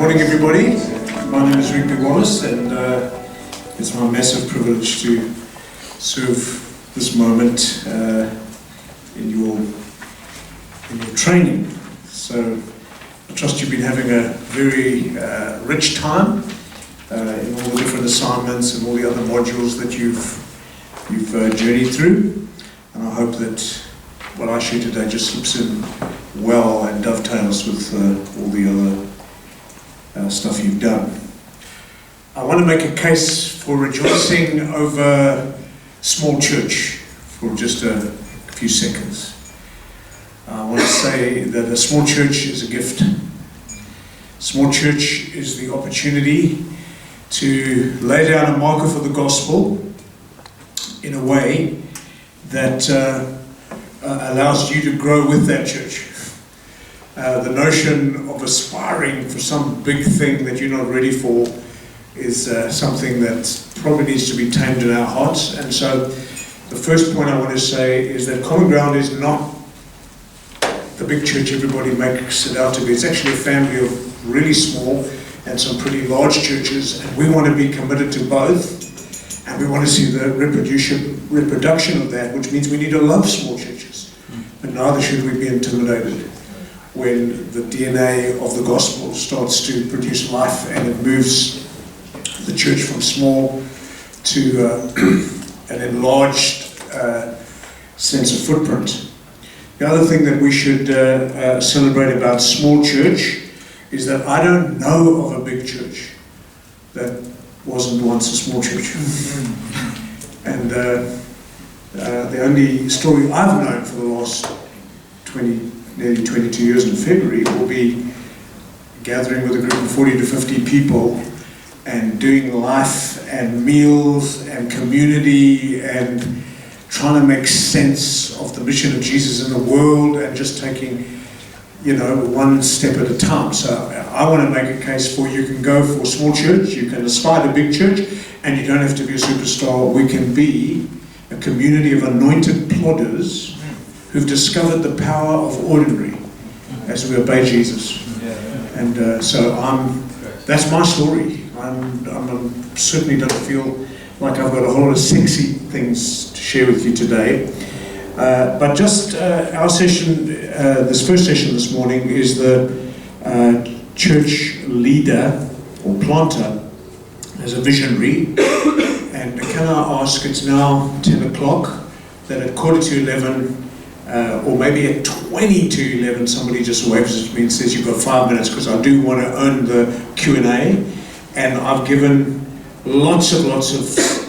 Morning everybody, my name is Rigby Wallace and it's my massive privilege to serve this moment in your training. So I trust you've been having a very rich time in all the different assignments and all the other modules that you've journeyed through, and I hope that what I share today just slips in well and dovetails with all the other stuff you've done. I want to make a case for rejoicing over small church for just a few seconds. I want to say that a small church is a gift. Small church is the opportunity to lay down a marker for the gospel in a way that allows you to grow with that church. The notion of aspiring for some big thing that you're not ready for is something that probably needs to be tamed in our hearts. And so the first point I want to say is that Common Ground is not the big church everybody makes it out to be. It's actually a family of really small and some pretty large churches, and we want to be committed to both, and we want to see the reproduction of that, which means we need to love small churches, but neither should we be intimidated when the DNA of the gospel starts to produce life and it moves the church from small to an enlarged sense of footprint. The other thing that we should celebrate about small church is that I don't know of a big church that wasn't once a small church. And the only story I've known for the last nearly 22 years in February will be gathering with a group of 40 to 50 people and doing life and meals and community and trying to make sense of the mission of Jesus in the world and just taking, one step at a time. So I want to make a case for you can go for a small church, you can aspire to big church, and you don't have to be a superstar. We can be a community of anointed plodders who've discovered the power of ordinary as we obey Jesus. And that's my story. I certainly don't feel like I've got a whole lot of sexy things to share with you today. But just our session, this first session this morning, is the church leader or planter as a visionary. And can I ask, it's now 10 o'clock, that at 11:15, or maybe at 20 to 11, somebody just waves at me and says, you've got 5 minutes, because I do want to own the Q&A. And I've given lots of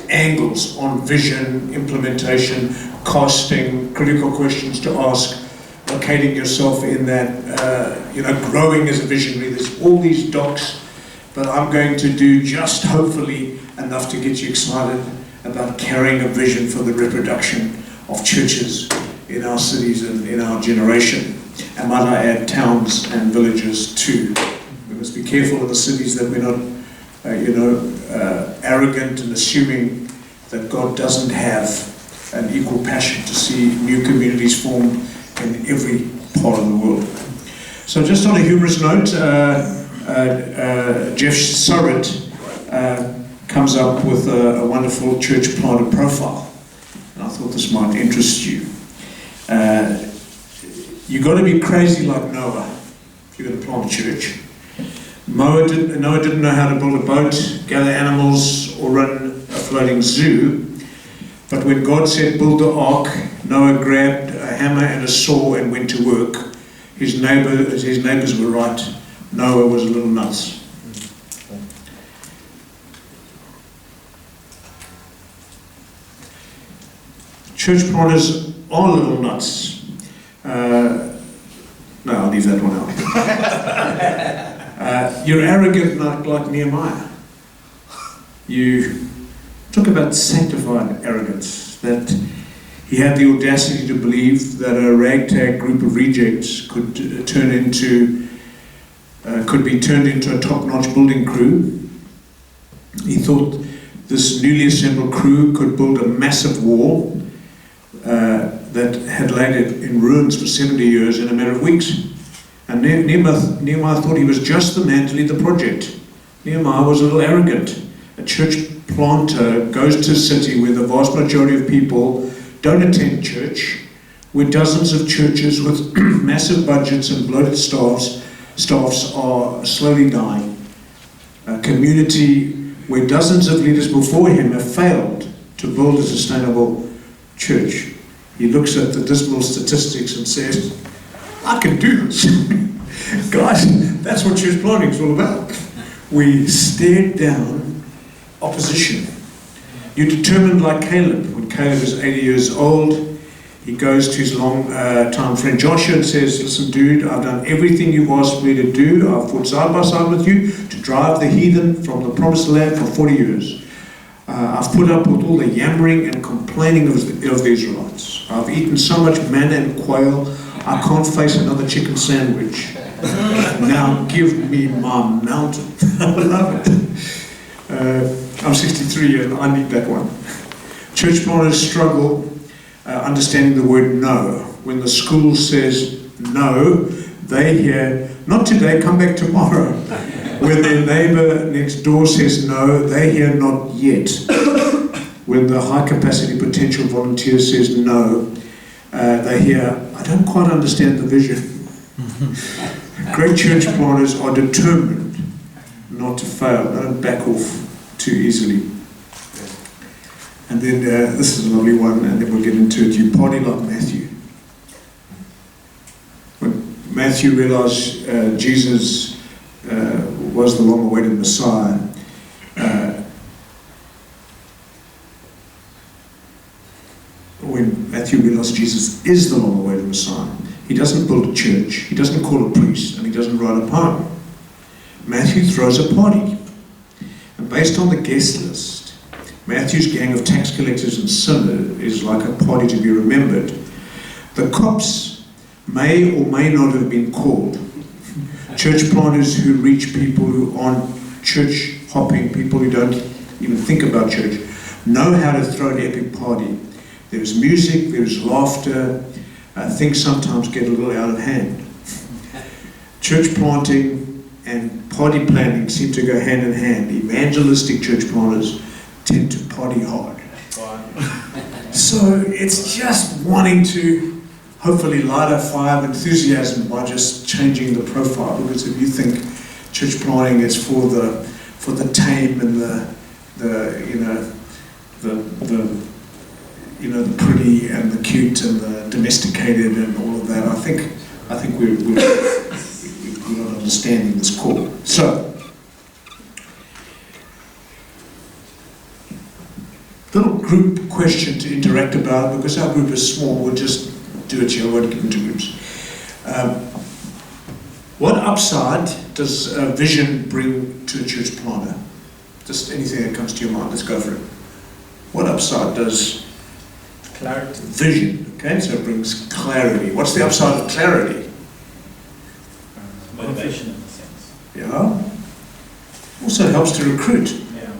angles on vision, implementation, casting, critical questions to ask, locating yourself in that, growing as a visionary. There's all these docs, but I'm going to do just hopefully enough to get you excited about carrying a vision for the reproduction of churches in our cities and in our generation. And might I add, towns and villages too. We must be careful in the cities that we're not, arrogant and assuming that God doesn't have an equal passion to see new communities formed in every part of the world. So just on a humorous note, Jeff Surratt comes up with a wonderful church planter profile. And I thought this might interest you. You've got to be crazy like Noah if you're going to plant a church. Noah didn't know how to build a boat, gather animals, or run a floating zoo. But when God said build the ark, Noah grabbed a hammer and a saw and went to work. His neighbors were right. Noah was a little nuts. Church planters are little nuts. No, I'll leave that one out. You're arrogant like Nehemiah. You talk about sanctified arrogance, that he had the audacity to believe that a ragtag group of rejects could be turned into a top-notch building crew. He thought this newly assembled crew could build a massive wall that had laid it in ruins for 70 years in a matter of weeks. And Nehemiah thought he was just the man to lead the project. Nehemiah was a little arrogant. A church planter goes to a city where the vast majority of people don't attend church, where dozens of churches with massive budgets and bloated staffs are slowly dying. A community where dozens of leaders before him have failed to build a sustainable church. He looks at the dismal statistics and says, I can do this. Guys, that's what church planting is all about. We stared down opposition. You're determined like Caleb. When Caleb is 80 years old, he goes to his long-time friend Joshua and says, listen, dude, I've done everything you've asked me to do. I've fought side by side with you to drive the heathen from the promised land for 40 years. I've put up with all the yammering and complaining of the Israelites. I've eaten so much manna and quail, I can't face another chicken sandwich. Now give me my mountain. I love it. I'm 63 and I need that one. Church planters struggle understanding the word no. When the school says no, they hear, not today, come back tomorrow. When their neighbor next door says no, they hear not yet. When the high capacity potential volunteer says no, they hear, I don't quite understand the vision. Great church planters are determined not to fail. They don't back off too easily. And then this is a lovely one, and then we'll get into it. You party like Matthew. When Matthew realized Jesus was the long-awaited Messiah, when Matthew realized Jesus is the long-awaited Messiah, he doesn't build a church, he doesn't call a priest, and he doesn't write a poem. Matthew throws a party. And based on the guest list, Matthew's gang of tax collectors and sinners is like a party to be remembered. The cops may or may not have been called. Church planters who reach people who aren't church hopping, people who don't even think about church, know how to throw an epic party. There's music, there's laughter, things sometimes get a little out of hand. Church planting and party planning seem to go hand in hand. Evangelistic church planters tend to party hard. So it's just wanting to hopefully light a fire of enthusiasm by just changing the profile. Because if you think church planting is for the tame and the pretty and the cute and the domesticated and all of that, I think we're not understanding this call. So, little group question to interact about, because our group is small, we'll just do it here, I won't get into groups. What upside does vision bring to a church planter? Just anything that comes to your mind, let's go for it. What upside does clarity? Vision, okay, so it brings clarity. What's the upside of clarity? Motivation in a sense. Yeah. Also helps to recruit. Yeah.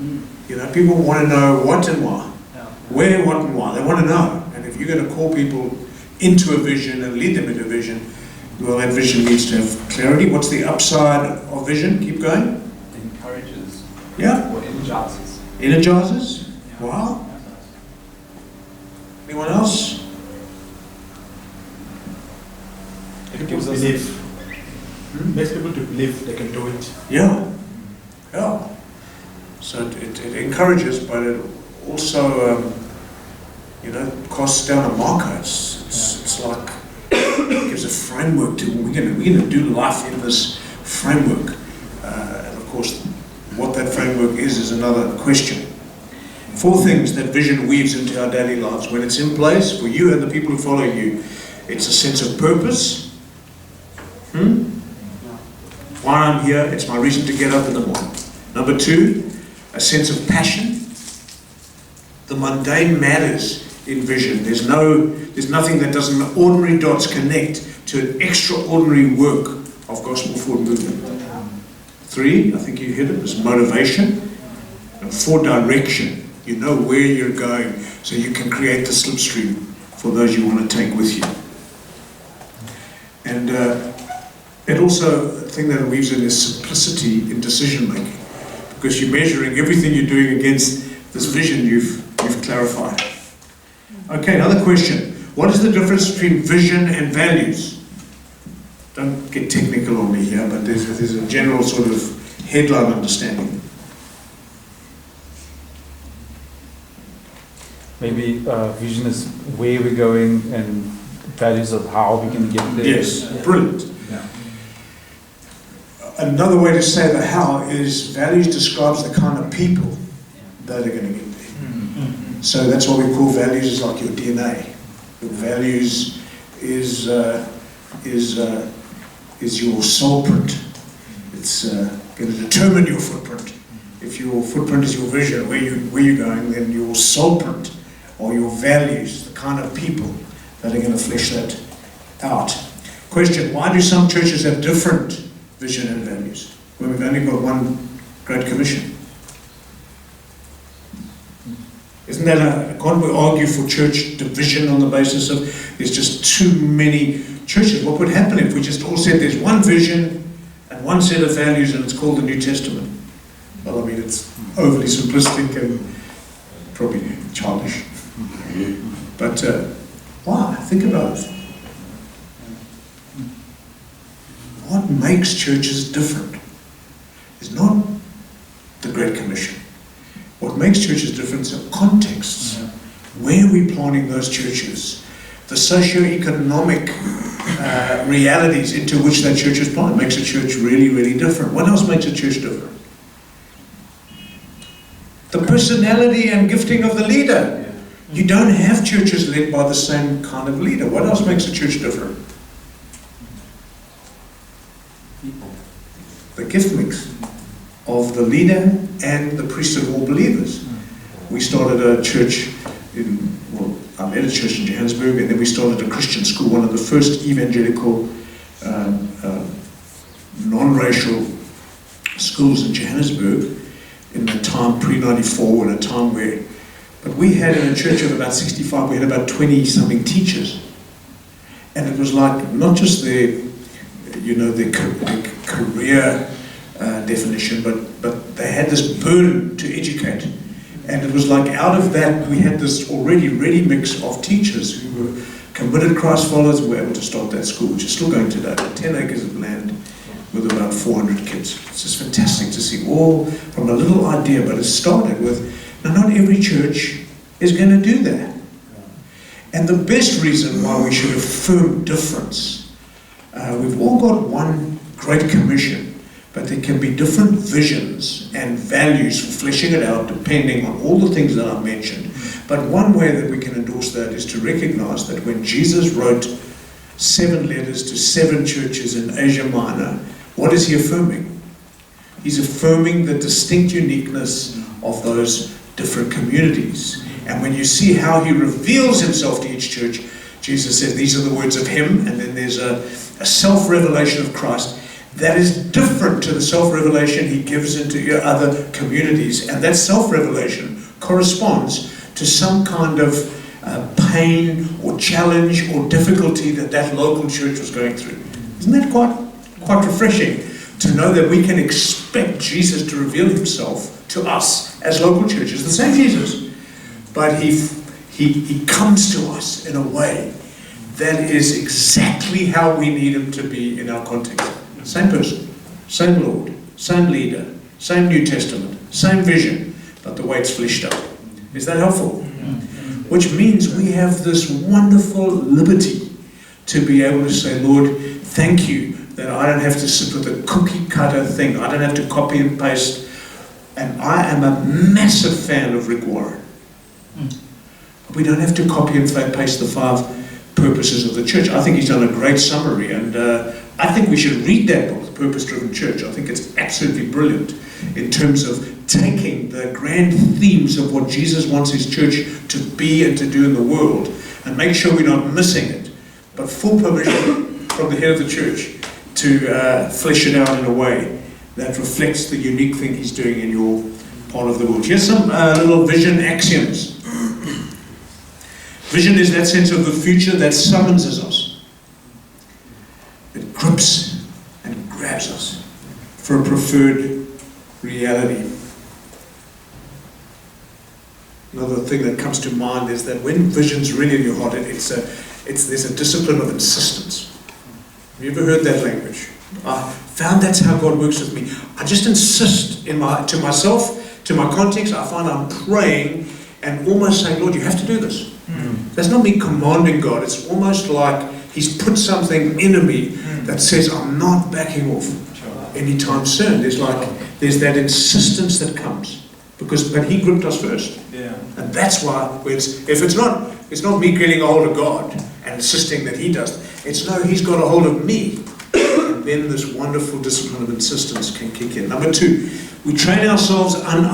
You know, people want to know what and why. Yeah. Where, what and why. They want to know. And if you're going to call people into a vision and lead them into a vision, well, that vision needs to have clarity. What's the upside of vision? Keep going. Encourages. Yeah. Or energizes. Energizes. Yeah. Wow. Anyone else? It gives us belief. Makes people to believe they can do it. Yeah. Yeah. So it encourages, but it also, casts down a marker. It's like it gives a framework to we're gonna do life in this framework, and of course, what that framework is another question. 4 things that vision weaves into our daily lives when it's in place for you and the people who follow you. It's a sense of purpose. Why I'm here, it's my reason to get up in the morning. Number 2, a sense of passion. The mundane matters in vision. There's nothing that doesn't ordinary dots connect to an extraordinary work of gospel forward movement. 3, I think you hit it, is motivation. And 4, direction. You know where you're going, so you can create the slipstream for those you want to take with you. And It also, the thing that it weaves in is simplicity in decision making, because you're measuring everything you're doing against this vision you've clarified. Okay, another question. What is the difference between vision and values? Don't get technical on me here, but there's a general sort of headline understanding. Maybe vision is where we're going and values of how we can get there. Yes, brilliant. Yeah. Another way to say the how is values describes the kind of people that are going to get there. So that's what we call values, is like your DNA. Your values is your soul print. It's going to determine your footprint. If your footprint is your vision, where you're going, then your soul print or your values, the kind of people that are going to flesh that out. Question, why do some churches have different vision and values when we've only got one Great Commission? Isn't that can't we argue for church division on the basis of there's just too many churches? What would happen if we just all said there's one vision and one set of values and it's called the New Testament? Well, I mean, it's overly simplistic and probably childish. But why? Think about it. What makes churches different is not the Great Commission. What makes churches different are contexts. Where are we planting those churches? The socio-economic realities into which that church is planted makes a church really, really different. What else makes a church different? The personality and gifting of the leader. You don't have churches led by the same kind of leader. What else makes a church different? People. The gift mix of the leader and the priesthood of all believers. We started a church I led a church in Johannesburg, and then we started a Christian school, one of the first evangelical non-racial schools in Johannesburg in the time pre-94, in a time where, but we had in a church of about 65, we had about 20-something teachers. And it was like, not just their career definition, but they had this burden to educate. And it was like out of that, we had this already ready mix of teachers who were committed Christ followers and were able to start that school, which is still going today, 10 acres of land with about 400 kids. It's just fantastic to see, all from a little idea, but it started with, now not every church is going to do that. And the best reason why we should affirm difference, we've all got one Great Commission, but there can be different visions and values for fleshing it out depending on all the things that I mentioned. But one way that we can endorse that is to recognize that when Jesus wrote 7 letters to 7 churches in Asia Minor, what is he affirming? He's affirming the distinct uniqueness of those different communities. And when you see how he reveals himself to each church, Jesus says these are the words of him, and then there's a self-revelation of Christ that is different to the self-revelation he gives into your other communities. And that self-revelation corresponds to some kind of pain or challenge or difficulty that local church was going through. Isn't that quite refreshing to know that we can expect Jesus to reveal himself to us as local churches, the same Jesus, but he comes to us in a way that is exactly how we need him to be in our context. Same person, same Lord, same leader, same New Testament, same vision, but the way it's fleshed out. Is that helpful? Which means we have this wonderful liberty to be able to say, Lord, thank you that I don't have to sit with a cookie cutter thing. I don't have to copy and paste. And I am a massive fan of Rick Warren. We don't have to copy and paste the 5 purposes of the church. I think he's done a great summary, and I think we should read that book, The Purpose-Driven Church. I think it's absolutely brilliant in terms of taking the grand themes of what Jesus wants his church to be and to do in the world, and make sure we're not missing it, but full permission from the head of the church to flesh it out in a way that reflects the unique thing he's doing in your part of the world. Here's some little vision axioms. Vision is that sense of the future that summonses us. It grips grabs us for a preferred reality. Another thing that comes to mind is that when vision's really in your heart, there's a discipline of insistence. Have you ever heard that language? I found that's how God works with me. I just insist to myself, to my context. I find I'm praying and almost saying, Lord, you have to do this. That's not me commanding God. It's almost like He's put something in me that says I'm not backing off anytime soon. There's that insistence that comes. But He gripped us first. Yeah. And that's why it's not me getting a hold of God and insisting that He does it. It's no, He's got a hold of me. And then this wonderful discipline of insistence can kick in. Number 2, we train ourselves and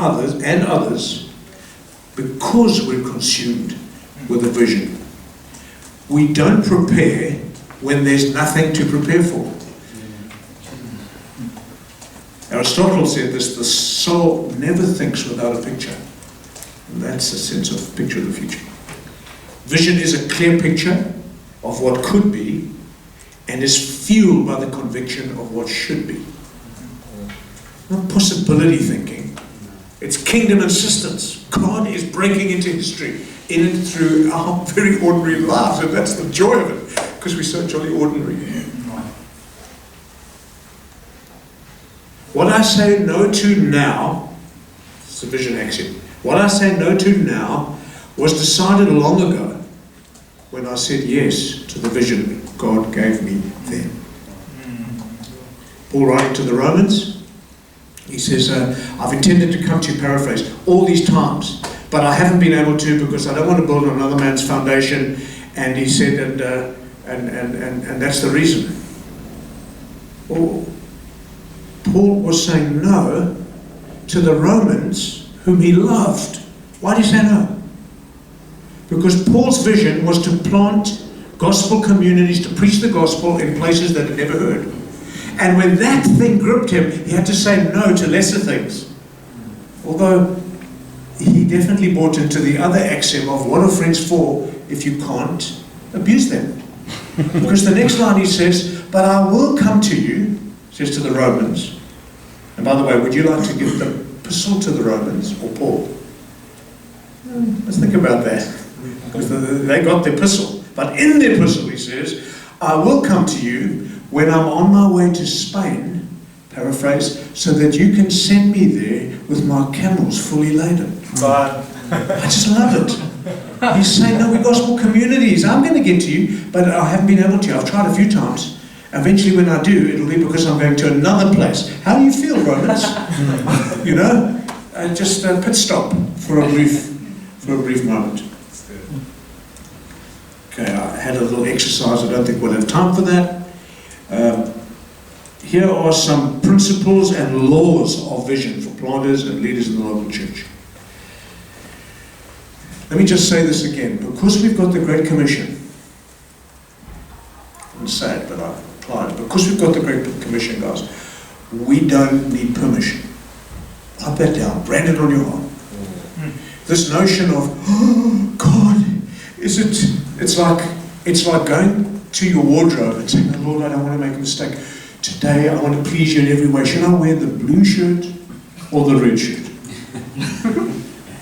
others because we're consumed with a vision. We don't prepare when there's nothing to prepare for. Aristotle said this: the soul never thinks without a picture. And that's a sense of picture of the future. Vision is a clear picture of what could be and is fueled by the conviction of what should be. Not possibility thinking. It's kingdom insistence. God is breaking into history in and through our very ordinary lives, and that's the joy of it, because we're so jolly ordinary. What I say no to now, it's a vision axiom. What I say no to now was decided long ago when I said yes to the vision God gave me then. Paul, writing to the Romans, he says, I've intended to come to you, paraphrase, all these times, but I haven't been able to because I don't want to build on another man's foundation. And he said, and that's the reason. Well, Paul was saying no to the Romans whom he loved. Why did he say no? Because Paul's vision was to plant gospel communities, to preach the gospel in places that had never heard. And when that thing gripped him, he had to say no to lesser things. Although he definitely bought into the other axiom of what are friends for if you can't abuse them. Because the next line he says, but I will come to you, says to the Romans. And by the way, would you like to give the epistle to the Romans or Paul? Let's think about that. Because they got the epistle. But in the epistle he says, I will come to you when I'm on my way to Spain, paraphrase, so that you can send me there with my camels fully laden. But I just love it. He's saying, no, we're gospel communities. I'm going to get to you, but I haven't been able to. I've tried a few times. Eventually when I do, it'll be because I'm going to another place. How do you feel, Romans? You know? Just a pit stop for a brief moment. Okay, I had a little exercise. I don't think we'll have time for that. Here are some principles and laws of vision for planters and leaders in the local church. Let me just say this again. Because we've got the Great Commission, I'm sad, but I applied. Because we've got the Great Commission, guys, we don't need permission. Write that down. Brand it on your heart. This notion of, oh, God, it's like going to your wardrobe and saying, oh, Lord, I don't want to make a mistake. Today I want to please you in every way. Should I wear the blue shirt or the red shirt?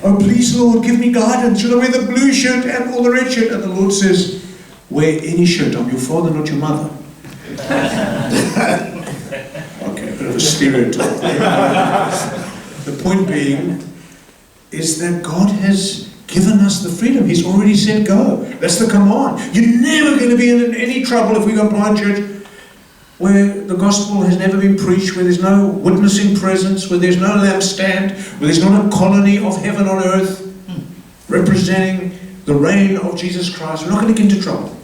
Oh, please, Lord, give me guidance. Should I wear the blue shirt or the red shirt? And the Lord says, wear any shirt. I'm your father, not your mother. Okay, a bit of a stereotype there. The point being is that God has given us the freedom. He's already said go. That's the command. You're never going to be in any trouble if we go blind church where the gospel has never been preached, where there's no witnessing presence, where there's no lampstand, where there's not a colony of heaven on earth representing the reign of Jesus Christ. We're not going to get into trouble.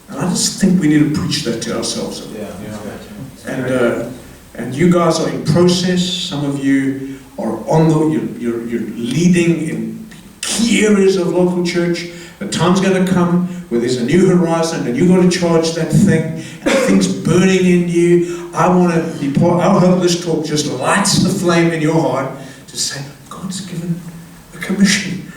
And I just think we need to preach that to ourselves. And you guys are in process. Some of you are you're leading in key areas of local church. The time's going to come where there's a new horizon and you've got to charge that thing and things burning in you. I want to be part. I hope this talk just lights the flame in your heart to say, God's given a commission.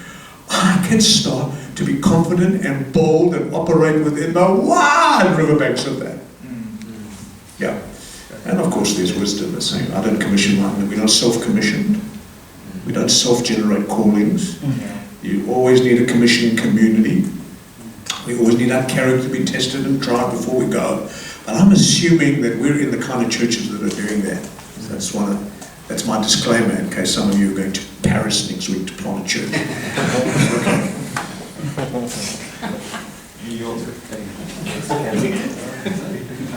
I can start to be confident and bold and operate within the wide riverbanks of that. Yeah. And of course there's wisdom in saying, I don't commission mine. We're not self-commissioned. We don't self-generate callings. You always need a commissioning community. We always need our character to be tested and tried before we go. But I'm assuming that we're in the kind of churches that are doing that. So that's my disclaimer in case some of you are going to Paris next week to plant a church. Okay.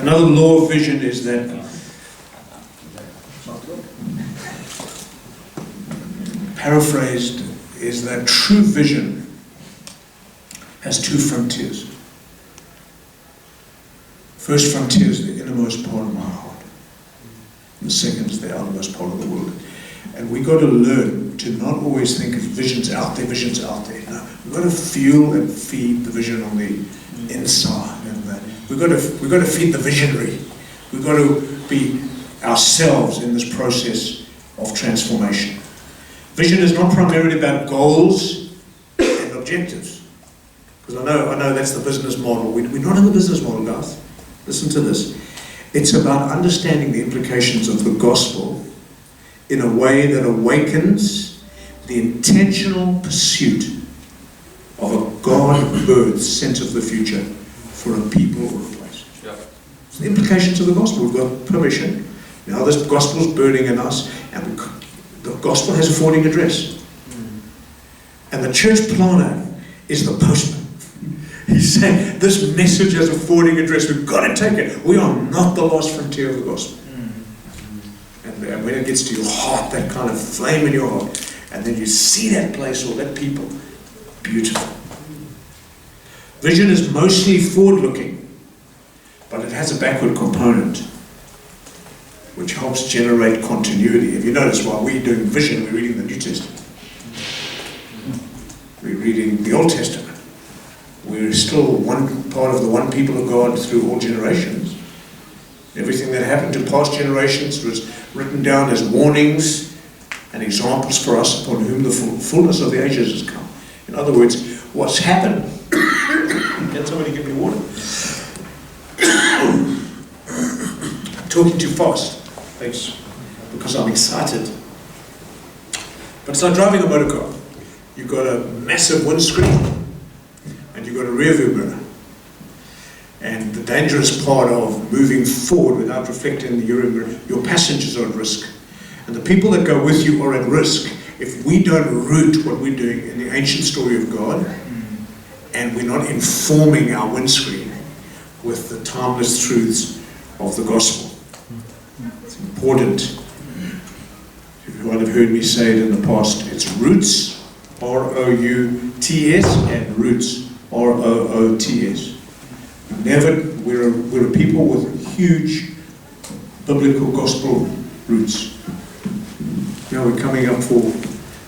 Another law of vision is that paraphrased is that true vision has two frontiers. First frontier is the innermost part of my heart. And the second is the outermost part of the world. And we got to learn to not always think of visions out there, visions out there. No, we've got to fuel and feed the vision on the inside. And we've got to feed the visionary. We've got to be ourselves in this process of transformation. Vision is not primarily about goals and objectives. Because I know that's the business model. We're not in the business model, guys. Listen to this. It's about understanding the implications of the gospel in a way that awakens the intentional pursuit of a God-birthed sense of the future for a people or a place. Yep. So the implications of the gospel. We've got permission. Now this gospel is burning in us, and the gospel has a forwarding address. And the church planner is the postman. He's saying, this message has a forwarding address. We've got to take it. We are not the last frontier of the gospel. And when it gets to your heart, that kind of flame in your heart, and then you see that place or that people, beautiful. Vision is mostly forward-looking, but it has a backward component, which helps generate continuity. If you notice, while we're doing vision, we're reading the New Testament. We're reading the Old Testament. We're still one part of the one people of God through all generations. Everything that happened to past generations was written down as warnings and examples for us upon whom the fullness of the ages has come. In other words, what's happened? Can somebody give me water? I'm talking too fast. Thanks. Because I'm excited. But it's like driving a motor car. You've got a massive windscreen and you've got a rear view mirror. And the dangerous part of moving forward without reflecting in the rear mirror, your passengers are at risk. And the people that go with you are at risk if we don't root what we're doing in the ancient story of God and we're not informing our windscreen with the timeless truths of the gospel. It's important. You might have heard me say it in the past. It's roots, R-O-U-T-S, and roots, R-O-O-T-S. We're a people with huge biblical gospel roots. Now we're coming up for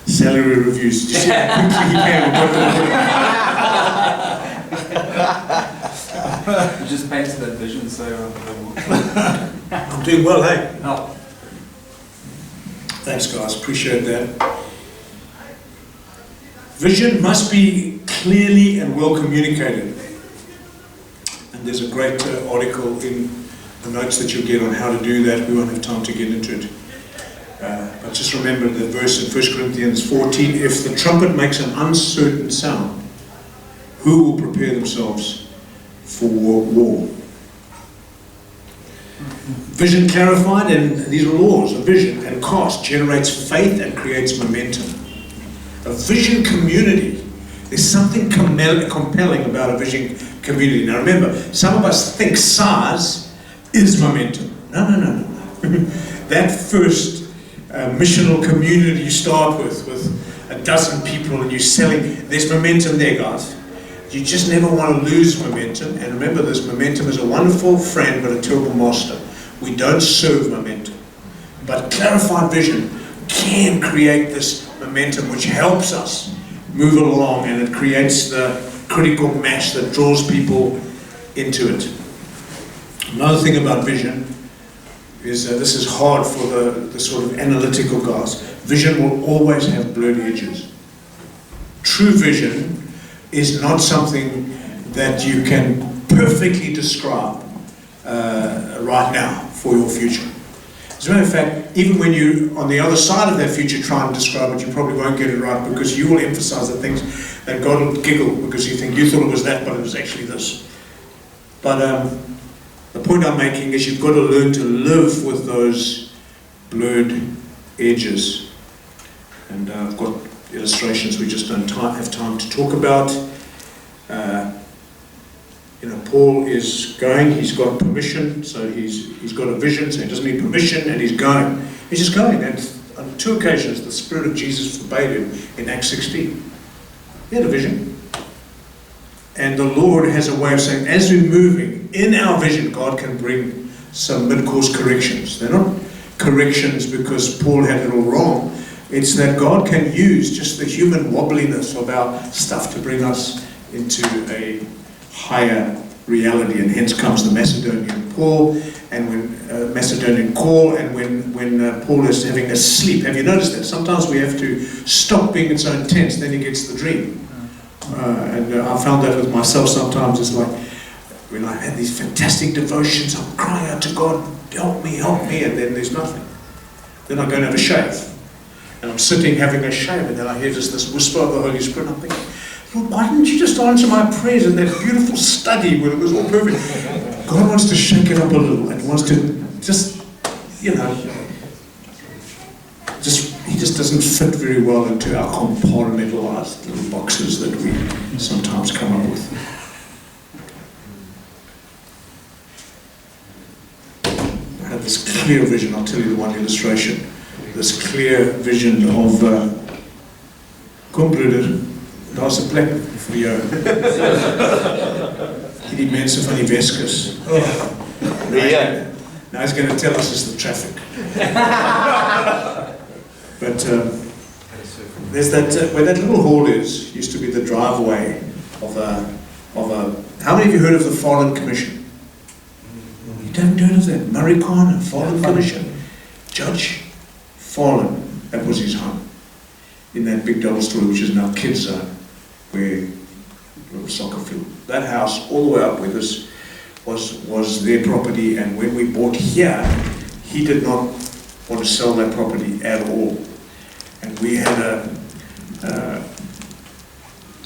salary reviews. Did you see how quickly he came? You just painted that vision so I'm doing well, hey? no. Thanks, guys. Appreciate that. Vision must be clearly and well communicated. And there's a great article in the notes that you'll get on how to do that. We won't have time to get into it. But just remember the verse in 1 Corinthians 14, if the trumpet makes an uncertain sound, who will prepare themselves for war? Vision clarified, and these are laws of vision, and cast generates faith and creates momentum. A vision community, there's something compelling about a vision community. Now remember, some of us think size is momentum. No. That first missional community you start with a dozen people and you're selling, there's momentum there, guys. You just never want to lose momentum. And remember this, momentum is a wonderful friend but a terrible master. We don't serve momentum. But clarified vision can create this momentum which helps us move along, and it creates the critical mass that draws people into it. Another thing about vision is this is hard for the sort of analytical guys. Vision will always have blurred edges. True vision is not something that you can perfectly describe right now for your future. As a matter of fact, even when you on the other side of that future try and describe it, you probably won't get it right, because you will emphasize the things that God will giggle because you think you thought it was that, but it was actually this. But the point I'm making is you've got to learn to live with those blurred edges. And I've got illustrations we just don't have time to talk about. Paul is going, he's got permission, so he's got a vision, so he doesn't need permission, and he's going. He's just going, and on 2 occasions the Spirit of Jesus forbade him in Acts 16. He had a vision. And the Lord has a way of saying, as we're moving in our vision, God can bring some mid-course corrections. They're not corrections because Paul had it all wrong. It's that God can use just the human wobbliness of our stuff to bring us into a higher reality, and hence comes the Macedonian Paul, and when Macedonian call, and when Paul is having a sleep. Have you noticed that? Sometimes we have to stop being so intense, then he gets the dream. And I found that with myself sometimes. It's like, when I had these fantastic devotions, I'm crying out to God, help me, and then there's nothing. Then I go and have a shave. And I'm sitting having a shave, and then I hear just this whisper of the Holy Spirit, and I'm thinking, Lord, why didn't you just answer my prayers in that beautiful study where it was all perfect? God wants to shake it up a little, and wants to just, he just doesn't fit very well into our compartmentalized little boxes that we sometimes come up with. I had this clear vision, I'll tell you the one illustration, this clear vision of, kom broeder, daar's 'n plek vir jou. Hierdie mense van die Weskus. Now he's going to tell us it's the traffic. But there's that, where that little hall is, used to be the driveway of a, how many of you heard of the Fallen Commission? You haven't heard of that? Murray Khan, Fallen Commission. Judge Fallen, that was his home. In that big double story, which is now kids zone, where little soccer field. That house, all the way up where this was their property, and when we bought here, he did not want to sell that property at all. And we had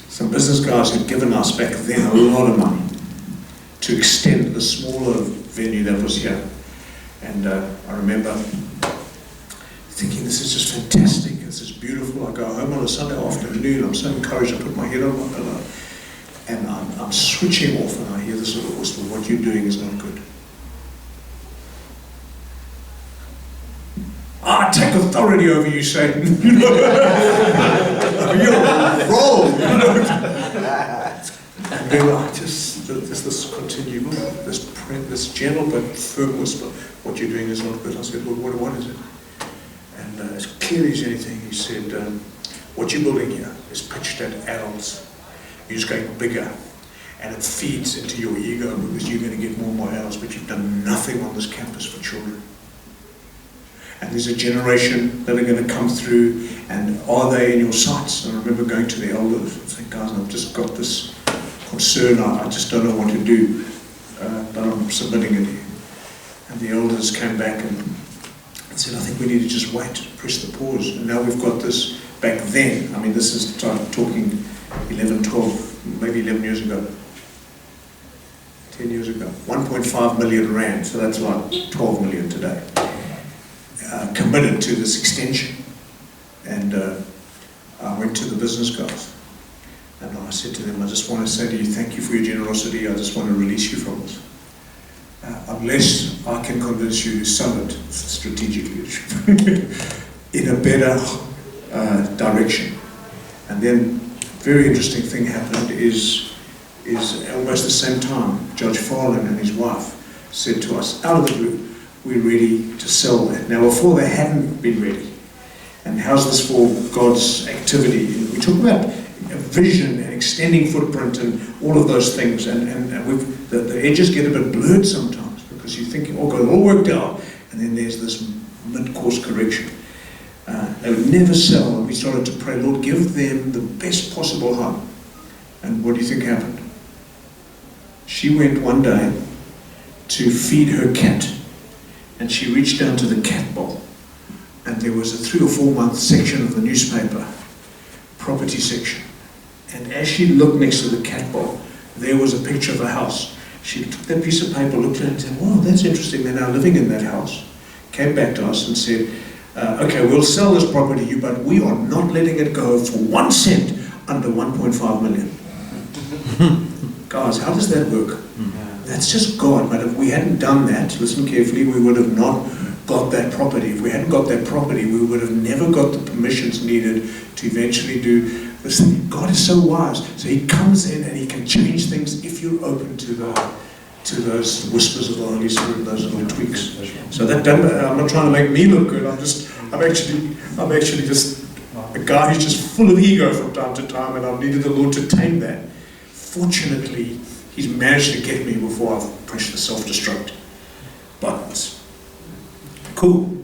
some business guys had given us back then a lot of money to extend the smaller venue that was here. And I remember thinking, this is just fantastic, this is beautiful. I go home on a Sunday afternoon, I'm so encouraged, I put my head on my pillow, and I'm switching off, and I hear this little whisper, what you're doing is not good. I take authority over you, Satan. You're wrong. And then I just, this continued, this gentle but firm whisper, what you're doing is not good. I said, Lord, what is it? And as clear as anything, he said, what you're building here is pitched at adults. You're just going bigger. And it feeds into your ego because you're going to get more and more adults, but you've done nothing on this campus for children. And there's a generation that are going to come through, and are they in your sights? And I remember going to the elders and saying, guys, I've just got this concern, I just don't know what to do, but I'm submitting it here. And the elders came back and said, I think we need to just wait, press the pause. And now we've got this back then. I mean, this is talking 11, 12, maybe 11 years ago. 10 years ago. 1.5 million rand, so that's like 12 million today. Committed to this extension. And I went to the business guys. And I said to them, I just want to say to you, thank you for your generosity. I just want to release you from this. Unless I can convince you to sell it strategically in a better direction. And then, very interesting thing happened is almost the same time, Judge Farland and his wife said to us, out of the blue, we're ready to sell that. Now, before they hadn't been ready. And how's this for God's activity? We talk about a vision and extending footprint and all of those things, and the edges get a bit blurred sometimes because you're thinking, oh God, it all worked out, and then there's this mid-course correction. They would never sell, and we started to pray, Lord, give them the best possible home. And what do you think happened? She went one day to feed her cat. And she reached down to the cat bowl, and there was a 3 or 4 month section of the newspaper, property section. And as she looked next to the cat bowl, there was a picture of a house. She took that piece of paper, looked at it and said, wow, that's interesting, they're now living in that house. Came back to us and said, okay, we'll sell this property to you, but we are not letting it go for 1 cent under 1.5 million. Guys, how does that work? That's just God. But if we hadn't done that, listen carefully, we would have not got that property. If we hadn't got that property, we would have never got the permissions needed to eventually do this thing. God is so wise. So he comes in and he can change things if you're open to those whispers of the Holy Spirit, those little tweaks. So that I'm not trying to make me look good. I'm actually just a guy who's just full of ego from time to time, and I've needed the Lord to tame that. Fortunately, he's managed to get me before I've pushed the self-destruct buttons. Cool.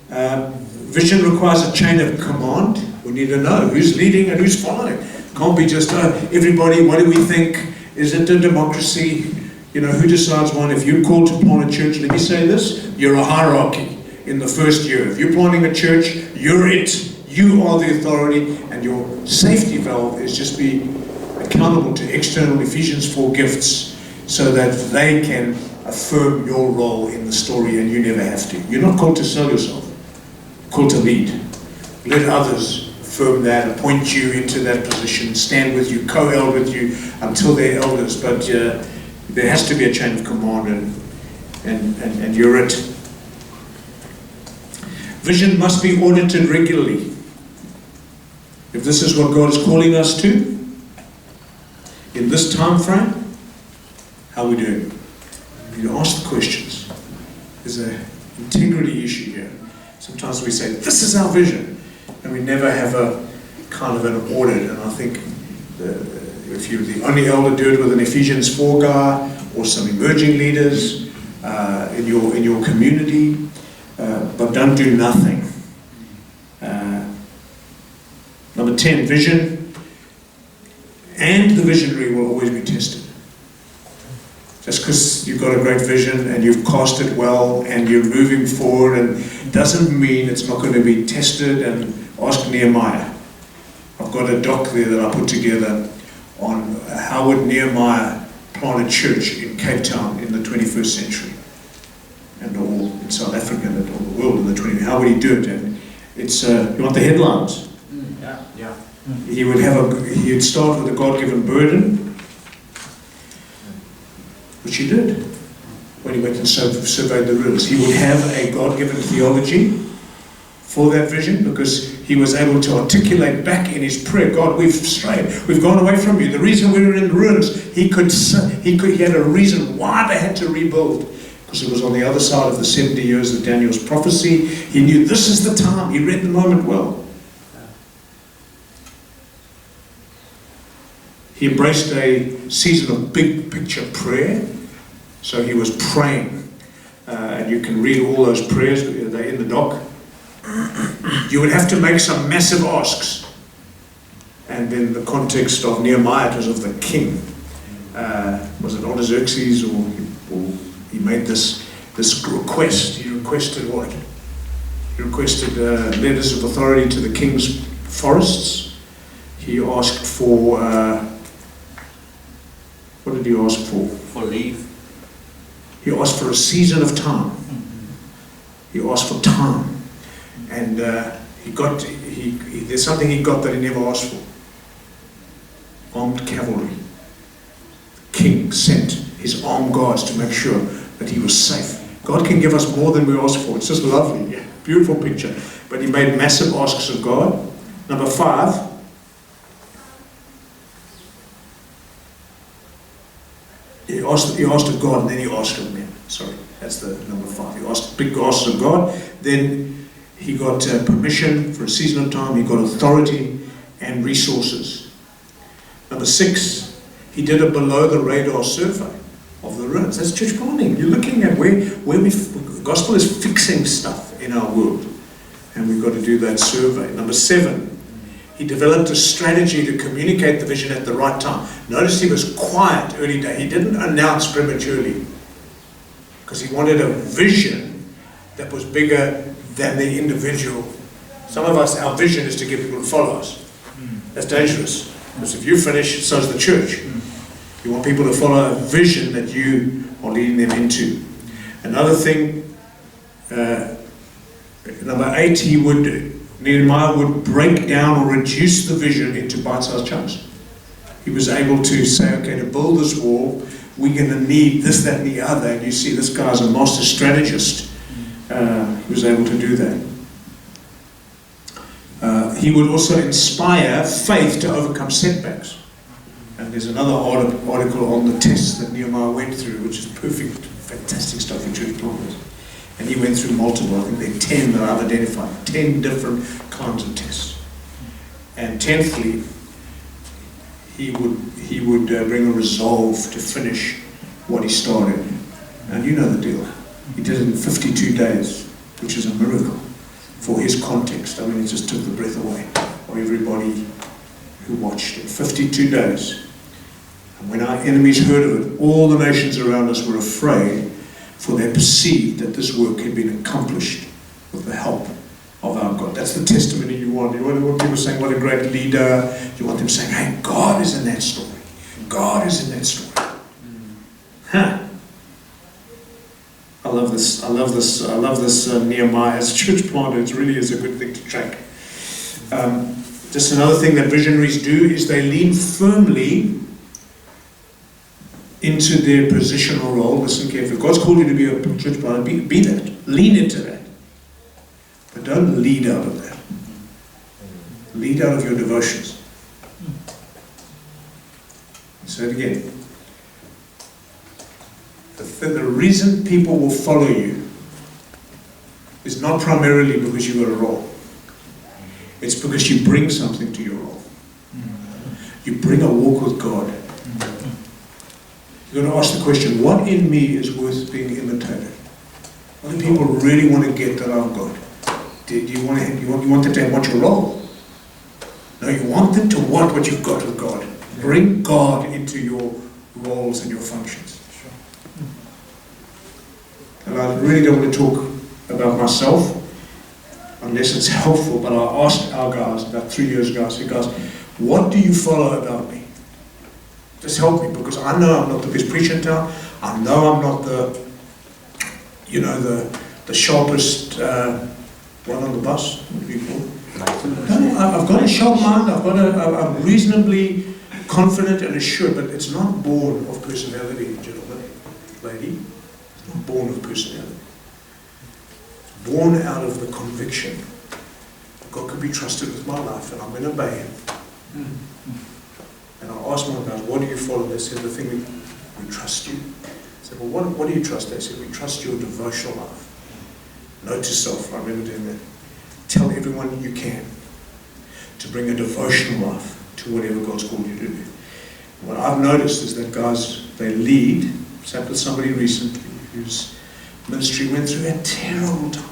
Vision requires a chain of command. We need to know who's leading and who's following. Can't be just, everybody, what do we think? Is it a democracy? You know, who decides one? If you're called to plant a church, let me say this, you're a hierarchy in the first year. If you're planting a church, you're it. You are the authority, and your safety valve is just be accountable to external Ephesians 4 gifts so that they can affirm your role in the story and you never have to. You're not called to sell yourself, you're called to lead. Let others affirm that, appoint you into that position, stand with you, co-eld with you until they're elders. But there has to be a chain of command, and you're it. Vision must be audited regularly. If this is what God is calling us to, in this time frame, how are we doing? You ask the questions. There's an integrity issue here. Sometimes we say, this is our vision, and we never have a kind of an audit. And I think if you're the only elder, do it with an Ephesians 4 guy or some emerging leaders in your community, but don't do nothing. Number 10, vision and the visionary will always be tested. Just because you've got a great vision and you've cast it well and you're moving forward, and doesn't mean it's not going to be tested. And ask Nehemiah. I've got a doc there that I put together on how would Nehemiah plant a church in Cape Town in the 21st century, and all in South Africa and all the world in the 20th. How would he do it? And it's you want the headlines? Yeah. He'd start with a God-given burden, which he did when he went and surveyed the ruins. He would have a God-given theology for that vision, because he was able to articulate back in his prayer, God, we've strayed, we've gone away from you. The reason we were in the ruins, he had a reason why they had to rebuild, because it was on the other side of the 70 years of Daniel's prophecy. He knew this is the time. He read the moment well. He embraced a season of big picture prayer. So he was praying. And you can read all those prayers, they're in the doc. You would have to make some massive asks. And in the context of Nehemiah, it was of the king. Was it Artaxerxes, or he made this request? He requested what? He requested letters of authority to the king's forests. He asked for, what did he ask for? For leave. He asked for a season of time. He asked for time. And there's something he got that he never asked for. Armed cavalry. The king sent his armed guards to make sure that he was safe. God can give us more than we ask for. It's just lovely. Beautiful picture. But he made massive asks of God. Number 5. He asked of God, and then he asked of men. Sorry, that's the number 5. He asked big asks of God. Then he got permission for a season of time. He got authority and resources. Number 6, he did a below-the-radar survey of the ruins. That's church planting. You're looking at where the gospel is fixing stuff in our world. And we've got to do that survey. Number 7, he developed a strategy to communicate the vision at the right time. Notice he was quiet early day. He didn't announce prematurely. because he wanted a vision that was bigger than the individual. Some of us, our vision is to get people to follow us. That's dangerous, because if you finish, so is the church. You want people to follow a vision that you are leading them into. Another thing, number 8, Nehemiah would break down or reduce the vision into bite-sized chunks. He was able to say, okay, to build this wall, we're going to need this, that, and the other. And you see, this guy's a master strategist. He was able to do that. He would also inspire faith to overcome setbacks. And there's another article on the tests that Nehemiah went through, which is perfect, fantastic stuff for church planters. And he went through multiple, I think there are 10 that I've identified, 10 different kinds of tests. And 10thly, he would bring a resolve to finish what he started. And you know the deal. He did it in 52 days, which is a miracle for his context. I mean, it just took the breath away of everybody who watched it. 52 days. And when our enemies heard of it, all the nations around us were afraid, for they perceived that this work had been accomplished with the help of our God. That's the testimony you want. You want people saying, what a great leader. You want them saying, hey, God is in that story. God is in that story. Huh. I love this Nehemiah as a church planter. It really is a good thing to track. Just another thing that visionaries do is they lean firmly into their positional role. Listen carefully. God's called you to be a church planter. Be that. Lean into that. But don't lead out of that. Lead out of your devotions. Say it again. The reason people will follow you is not primarily because you've got a role. It's because you bring something to your role. You bring a walk with God. You're going to ask the question, what in me is worth being imitated? What do people really want to get that I've got? Do you want them to want your role? No, you want them to want what you've got with God. Bring God into your roles and your functions. And I really don't want to talk about myself unless it's helpful, but I asked our guys about 3 years ago, I said, guys, what do you follow about me? Just help me, because I know I'm not the best preacher in town. I know I'm not the sharpest one on the bus. What do you call it? No, I've got a sharp mind. I'm reasonably confident and assured, but it's not born of personality, gentlemen, lady. It's not born of personality. It's born out of the conviction that God can be trusted with my life, and I'm going to obey Him. And I asked my guys, what do you follow? They said, the thing we trust you. I said, well, what do you trust? They said, we trust your devotional life. Note to self, I remember doing that. Tell everyone you can to bring a devotional life to whatever God's called you to do. What I've noticed is that guys, they lead. Sat with somebody recently whose ministry went through a terrible time.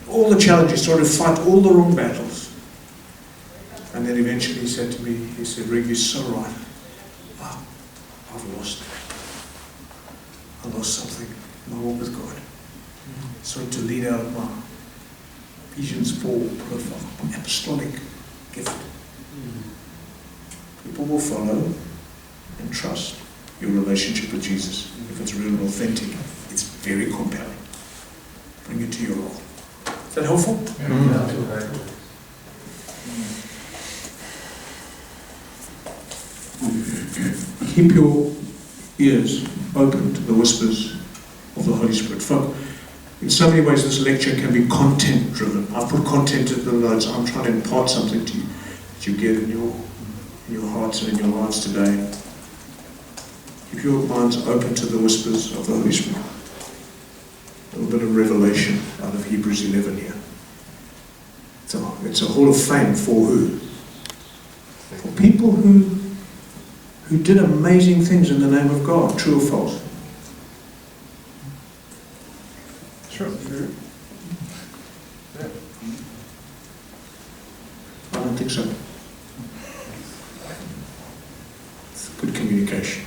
All the challenges, started to fight all the wrong battles. And then eventually he said to me, he said, Rigby, you're so right. I've lost it. I lost something in my walk with God. So to lead out of my Ephesians 4 profile, apostolic gift. People will follow and trust your relationship with Jesus. If it's real and authentic, it's very compelling. Bring it to your role. Is that helpful? Keep your ears open to the whispers of the Holy Spirit. In so many ways, this lecture can be content-driven. I've put content in the notes. I'm trying to impart something to you that you get in your hearts and in your lives today. Keep your minds open to the whispers of the Holy Spirit. A little bit of revelation out of Hebrews 11 here. It's a hall of fame for who? For people who did amazing things in the name of God. True or false? Sure. I don't think so. It's good communication.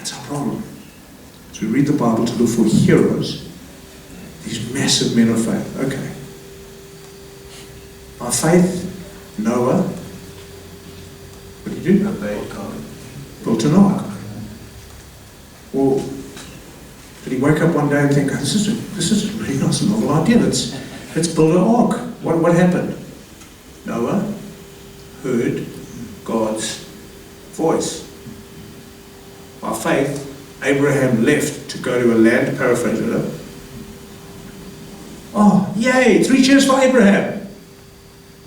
That's our problem. So we read the Bible to look for heroes, these massive men of faith. Okay. By faith, Noah, what did he do? Built an ark. Well, did he wake up one day and think, oh, this is a really nice novel idea, let's build an ark. What happened? Noah heard God's voice. By faith, Abraham left to go to a land, paraphrase it. Oh, yay, 3 cheers for Abraham.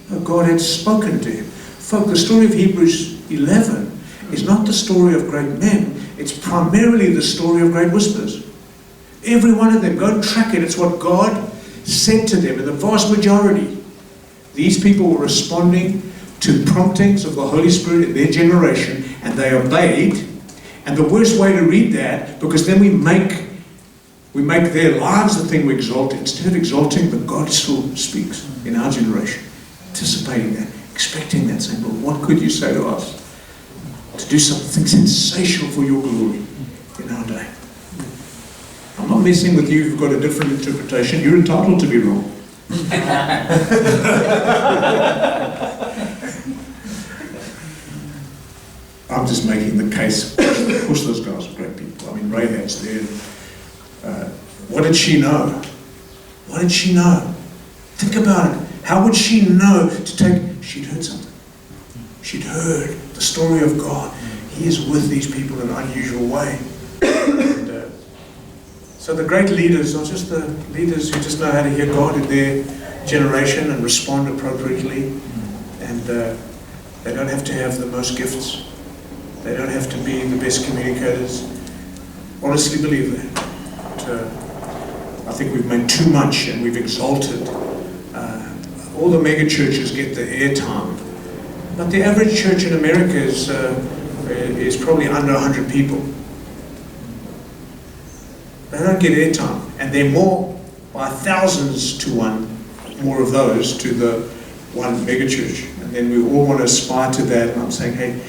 Oh, God had spoken to him. Folk, the story of Hebrews 11 is not the story of great men, it's primarily the story of great whispers. Every one of them, go and track it, it's what God said to them in the vast majority. These people were responding to promptings of the Holy Spirit in their generation, and they obeyed. And the worst way to read that, because then we make their lives the thing we exalt, instead of exalting that God still speaks in our generation, anticipating that, expecting that, saying, well, what could you say to us to do something sensational for your glory in our day? I'm not messing with you if you've got a different interpretation. You're entitled to be wrong. I'm just making the case. Of course, those guys are great people. I mean, Rahab's there. What did she know? What did she know? Think about it. How would she know to take... She'd heard something. She'd heard the story of God. He is with these people in an unusual way. And, so the great leaders are just the leaders who just know how to hear God in their generation and respond appropriately. And they don't have to have the most gifts. They don't have to be the best communicators. Honestly believe that. But, I think we've made too much and we've exalted. All the mega churches get the airtime, but the average church in America is probably under 100 people. They don't get airtime, and they're more by thousands to one, more of those to the one mega church. And then we all want to aspire to that. And I'm saying, hey,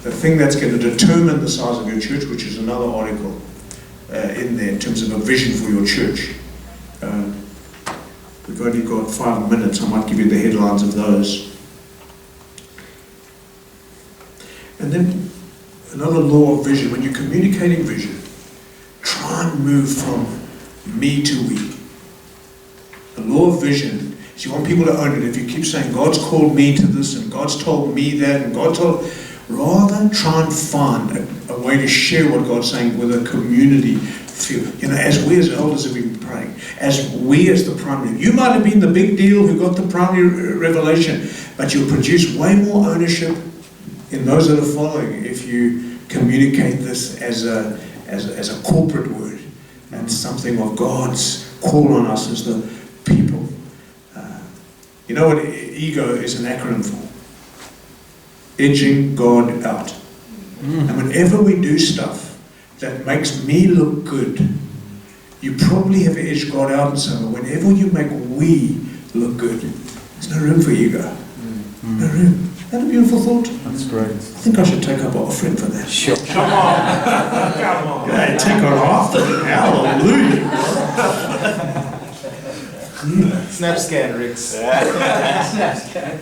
the thing that's going to determine the size of your church, which is another article in there in terms of a vision for your church. We've only got 5 minutes. I might give you the headlines of those. And then another law of vision. When you're communicating vision, try and move from me to we. The law of vision is you want people to own it. If you keep saying, God's called me to this, and God's told me that, and God told... Rather try and find a way to share what God's saying with a community feel. As we as elders have been praying, as we as the primary, you might have been the big deal who got the primary revelation, but you'll produce way more ownership in those that are following if you communicate this as a corporate word and something of God's call on us as the people. You know what ego is an acronym for? Edging God out. And whenever we do stuff that makes me look good, you probably have edged God out in some way. Whenever you make we look good, there's no room for ego. No room. Isn't that a beautiful thought? That's great. I think I should take up an offering for that. Sure. Come on. Come on. Yeah, take our offering. Hallelujah. Snap scan, Rix. Snap scan.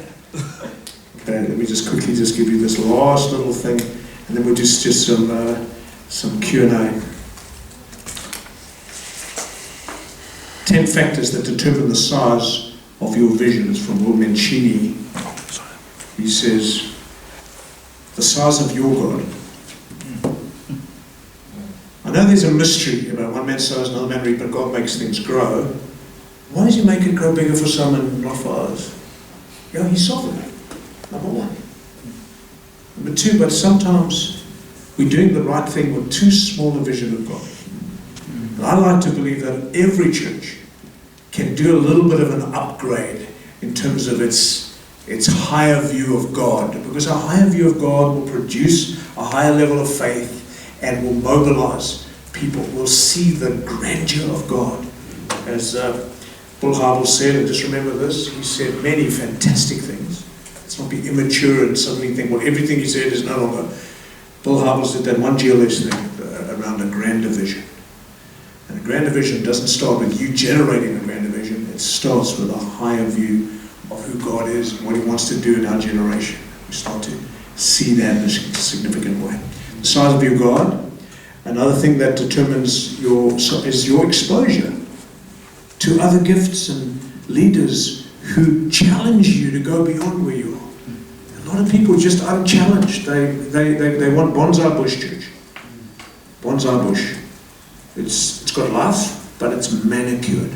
Okay, let me just quickly give you this last little thing, and then we'll just some Q&A. 10 factors that determine the size of your vision. It's from Will Mancini. He says, the size of your God. I know there's a mystery about one man sows, another man reaps, but God makes things grow. Why does he make it grow bigger for some and not for others? Yeah, he's sovereign. Number one. Number two, but sometimes we're doing the right thing with too small a vision of God. And I like to believe that every church can do a little bit of an upgrade in terms of its higher view of God, because a higher view of God will produce a higher level of faith and will mobilize people, will see the grandeur of God. As Bull Harbell said, and just remember this, he said many fantastic things. Let's not be immature and suddenly think, well, everything he said is no longer Bill Hybels did that one GLS thing around a grander vision. And a grander vision doesn't start with you generating a grander vision, it starts with a higher view of who God is and what He wants to do in our generation. We start to see that in a significant way. The size of your God. Another thing that determines is your exposure to other gifts and leaders who challenge you to go beyond where you are. A lot of people just aren't challenged. They want bonsai bush church. Bonsai bush. It's got life, but it's manicured.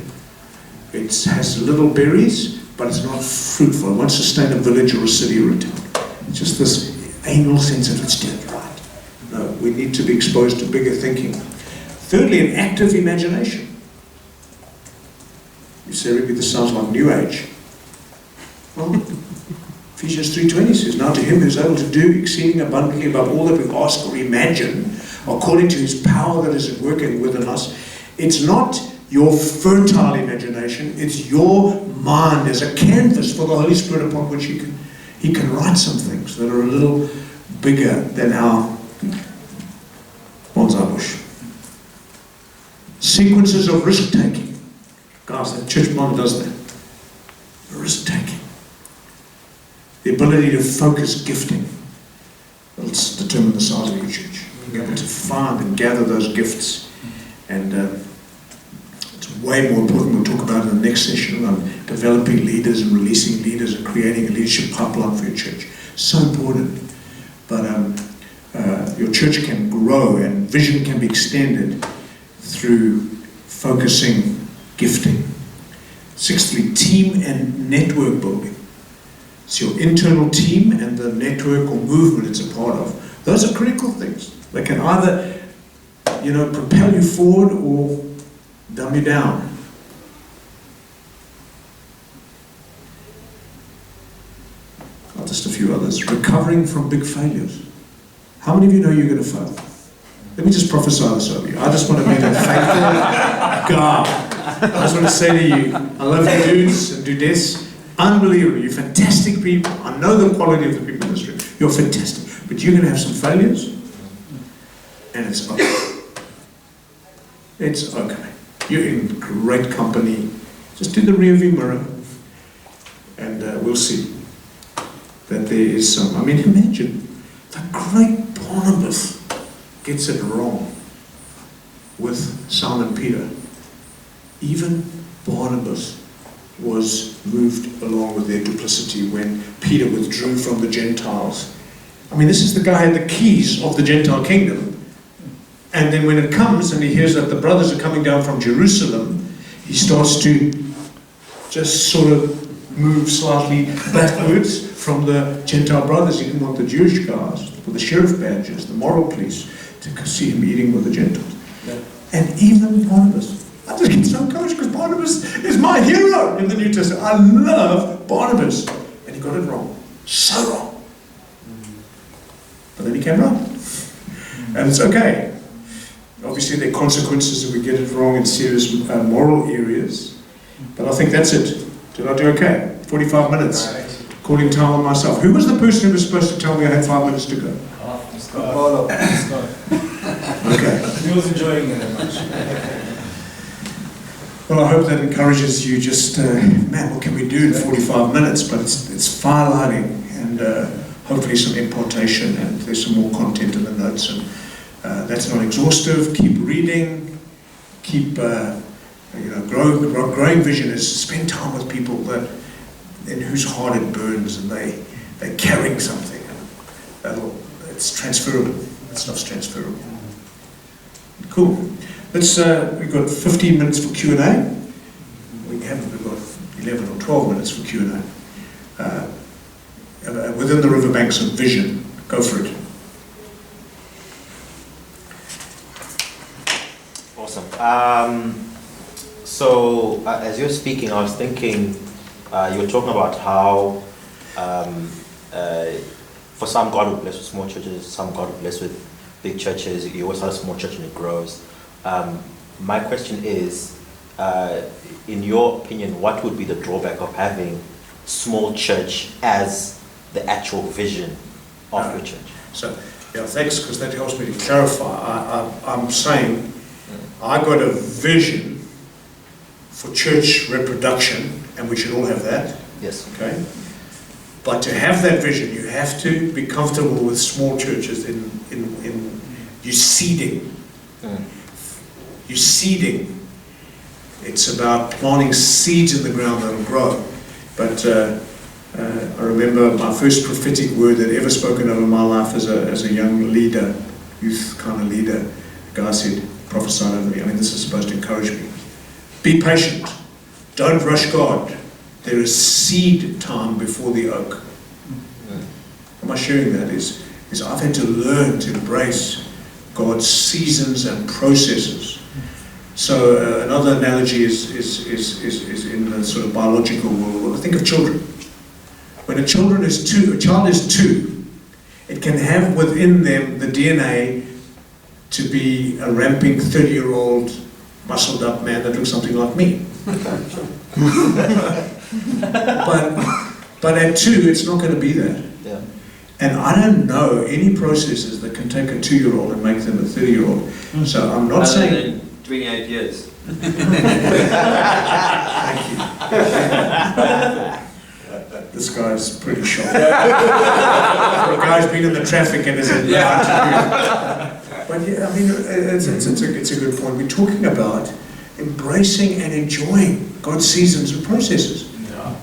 It has little berries, but it's not fruitful. It won't sustain a village or a city or a town. It's just this anal sense of let's do it right. No, we need to be exposed to bigger thinking. Thirdly, an active imagination. You say, Rigby, this sounds like New Age. Well, Ephesians 3:20 says, now to Him who is able to do exceeding abundantly above all that we ask or imagine, according to His power that is at work within us. It's not your fertile imagination, it's your mind as a canvas for the Holy Spirit upon which He can write some things that are a little bigger than our bonsai bush. Sequences of risk-taking. Guys, the church model does that. Risk-taking. The ability to focus gifting. It'll determine the size of your church. Being able to find and gather those gifts. And it's way more important. We'll talk about it in the next session on developing leaders and releasing leaders and creating a leadership pipeline for your church. So important. But your church can grow and vision can be extended through focusing gifting. Sixthly, team and network building. It's your internal team and the network or movement it's a part of. Those are critical things. They can either, propel you forward or dumb you down. Just a few others. Recovering from big failures. How many of you know you're going to fail? Let me just prophesy this over you. I just want to be that faithful God. I just want to say to you, I love you dudes and dudettes. Unbelievable. You're fantastic people. I know the quality of the people in this room. You're fantastic. But you're going to have some failures. And it's okay. It's okay. You're in great company. Just do the rear view mirror. And we'll see that there is some. Imagine the great Barnabas gets it wrong with Simon Peter. Even Barnabas was moved along with their duplicity when Peter withdrew from the Gentiles. This is the guy who had the keys of the Gentile kingdom. And then when it comes and he hears that the brothers are coming down from Jerusalem, he starts to just sort of move slightly backwards from the Gentile brothers. He didn't want the Jewish guys, with the sheriff badges, the moral police, to see him eating with the Gentiles. Yeah. And even Barnabas. I just get so encouraged because Barnabas is my hero in the New Testament. I love Barnabas. And he got it wrong. So wrong. But then he came right. And it's okay. Obviously there are consequences if we get it wrong in serious moral areas. But I think that's it. Did I do okay? 45 minutes. Right. Calling time on myself. Who was the person who was supposed to tell me I had 5 minutes to go? Scott. Okay. He was enjoying it much. Well, I hope that encourages you just, man, what can we do in 45 minutes? But it's firelighting and hopefully some impartation, and there's some more content in the notes. And that's not exhaustive. Keep reading. Keep, growing vision is spend time with people in whose heart it burns and they're carrying something. It's transferable. That stuff's transferable. Cool. We've got 15 minutes for Q&A. We've got 11 or 12 minutes for Q&A. Within the riverbanks of vision. Go for it. Awesome. As you're speaking, I was thinking, you were talking about how for some God will bless with small churches, some God will bless with big churches. You always have a small church and it grows. My question is, in your opinion, what would be the drawback of having small church as the actual vision of your church? So, yeah, thanks, because that helps me to clarify. I'm saying I got a vision for church reproduction, and we should all have that. Yes. Okay. But to have that vision, you have to be comfortable with small churches in you seeding. You're seeding. It's about planting seeds in the ground that'll grow. But I remember my first prophetic word that ever spoken over my life as a young leader, youth kind of leader. The guy said, prophesied over me. I mean, this is supposed to encourage me. Be patient. Don't rush God. There is seed time before the oak. Am I sharing that? Is I've had to learn to embrace God's seasons and processes. So another analogy is in the sort of biological world. Think of children. When a child is two, it can have within them the DNA to be a ramping 30-year-old muscled up man that looks something like me. But at 2, it's not going to be that. Yeah. And I don't know any processes that can take a 2-year-old and make them a 30-year-old. So I'm not saying... 28 years. Thank you. This guy's pretty sharp. The guy's been in the traffic and is in But yeah, I mean, it's a good point. We're talking about embracing and enjoying God's seasons and processes.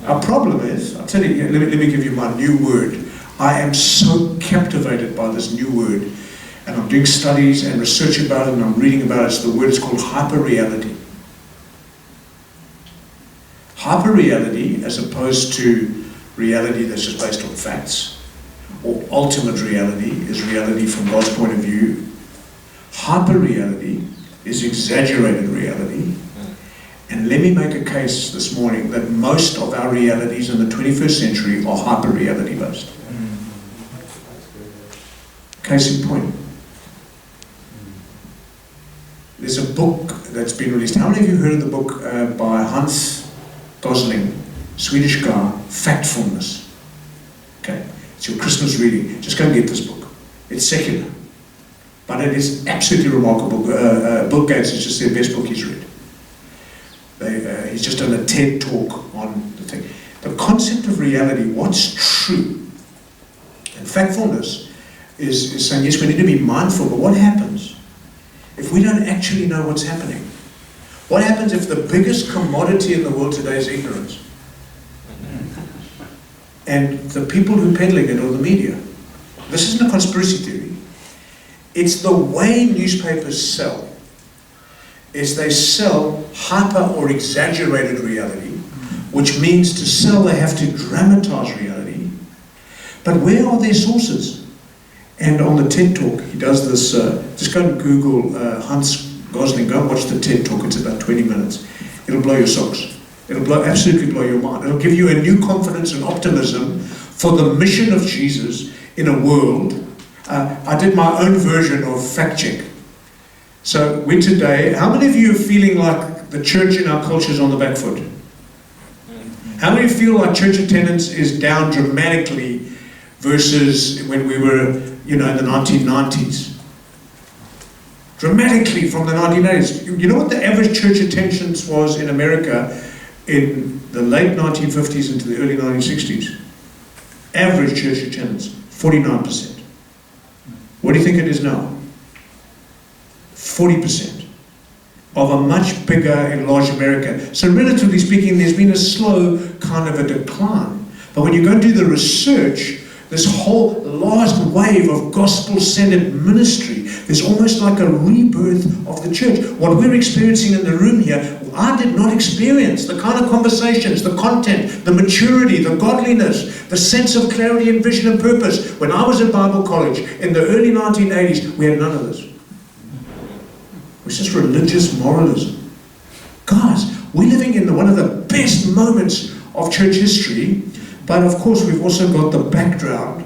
Our problem is, I'll tell you, let me give you my new word. I am so captivated by this new word, and I'm doing studies and research about it, and I'm reading about it. So the word is called hyperreality. Hyperreality, as opposed to reality that's just based on facts, or ultimate reality is reality from God's point of view. Hyperreality is exaggerated reality. And let me make a case this morning that most of our realities in the 21st century are hyper-reality based. Case in point. There's a book that's been released. How many of you heard of the book by Hans Gosling, Swedish guy, Factfulness? Okay, it's your Christmas reading. Just go and get this book. It's secular. But it is absolutely remarkable. Bill Gates is just the best book he's read. He's just done a TED talk on the thing. The concept of reality, what's true, and factfulness is saying, yes, we need to be mindful, but what happens if we don't actually know what's happening? What happens if the biggest commodity in the world today is ignorance? And the people who are peddling it are the media. This isn't a conspiracy theory. It's the way newspapers sell. Is they sell hyper or exaggerated reality, which means to sell they have to dramatize reality. But where are their sources? And on the TED Talk, he does this, just go and Google Hans Gosling, go and watch the TED Talk, it's about 20 minutes. It'll blow your socks. It'll absolutely blow your mind. It'll give you a new confidence and optimism for the mission of Jesus in a world. I did my own version of fact check. So we today, how many of you are feeling like the church in our culture is on the back foot? How many feel like church attendance is down dramatically versus when we were, in the 1990s? Dramatically from the 1980s. You know what the average church attendance was in America in the late 1950s into the early 1960s? Average church attendance, 49%. What do you think it is now? 40% of a much bigger enlarged America. So relatively speaking, there's been a slow kind of a decline. But when you go and do the research, this whole last wave of gospel-centered ministry, there's almost like a rebirth of the church. What we're experiencing in the room here, I did not experience. The kind of conversations, the content, the maturity, the godliness, the sense of clarity and vision and purpose. When I was at Bible college in the early 1980s, we had none of this. It was just religious moralism. Guys, we're living in one of the best moments of church history, but of course we've also got the background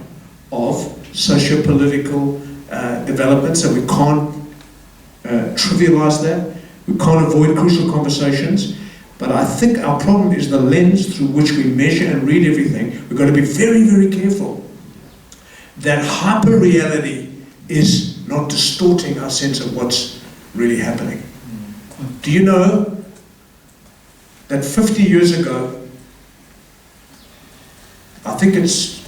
of socio-political developments, and we can't trivialize that. We can't avoid crucial conversations. But I think our problem is the lens through which we measure and read everything. We've got to be very, very careful that hyper-reality is not distorting our sense of what's really happening. Do you know that 50 years ago, I think it's,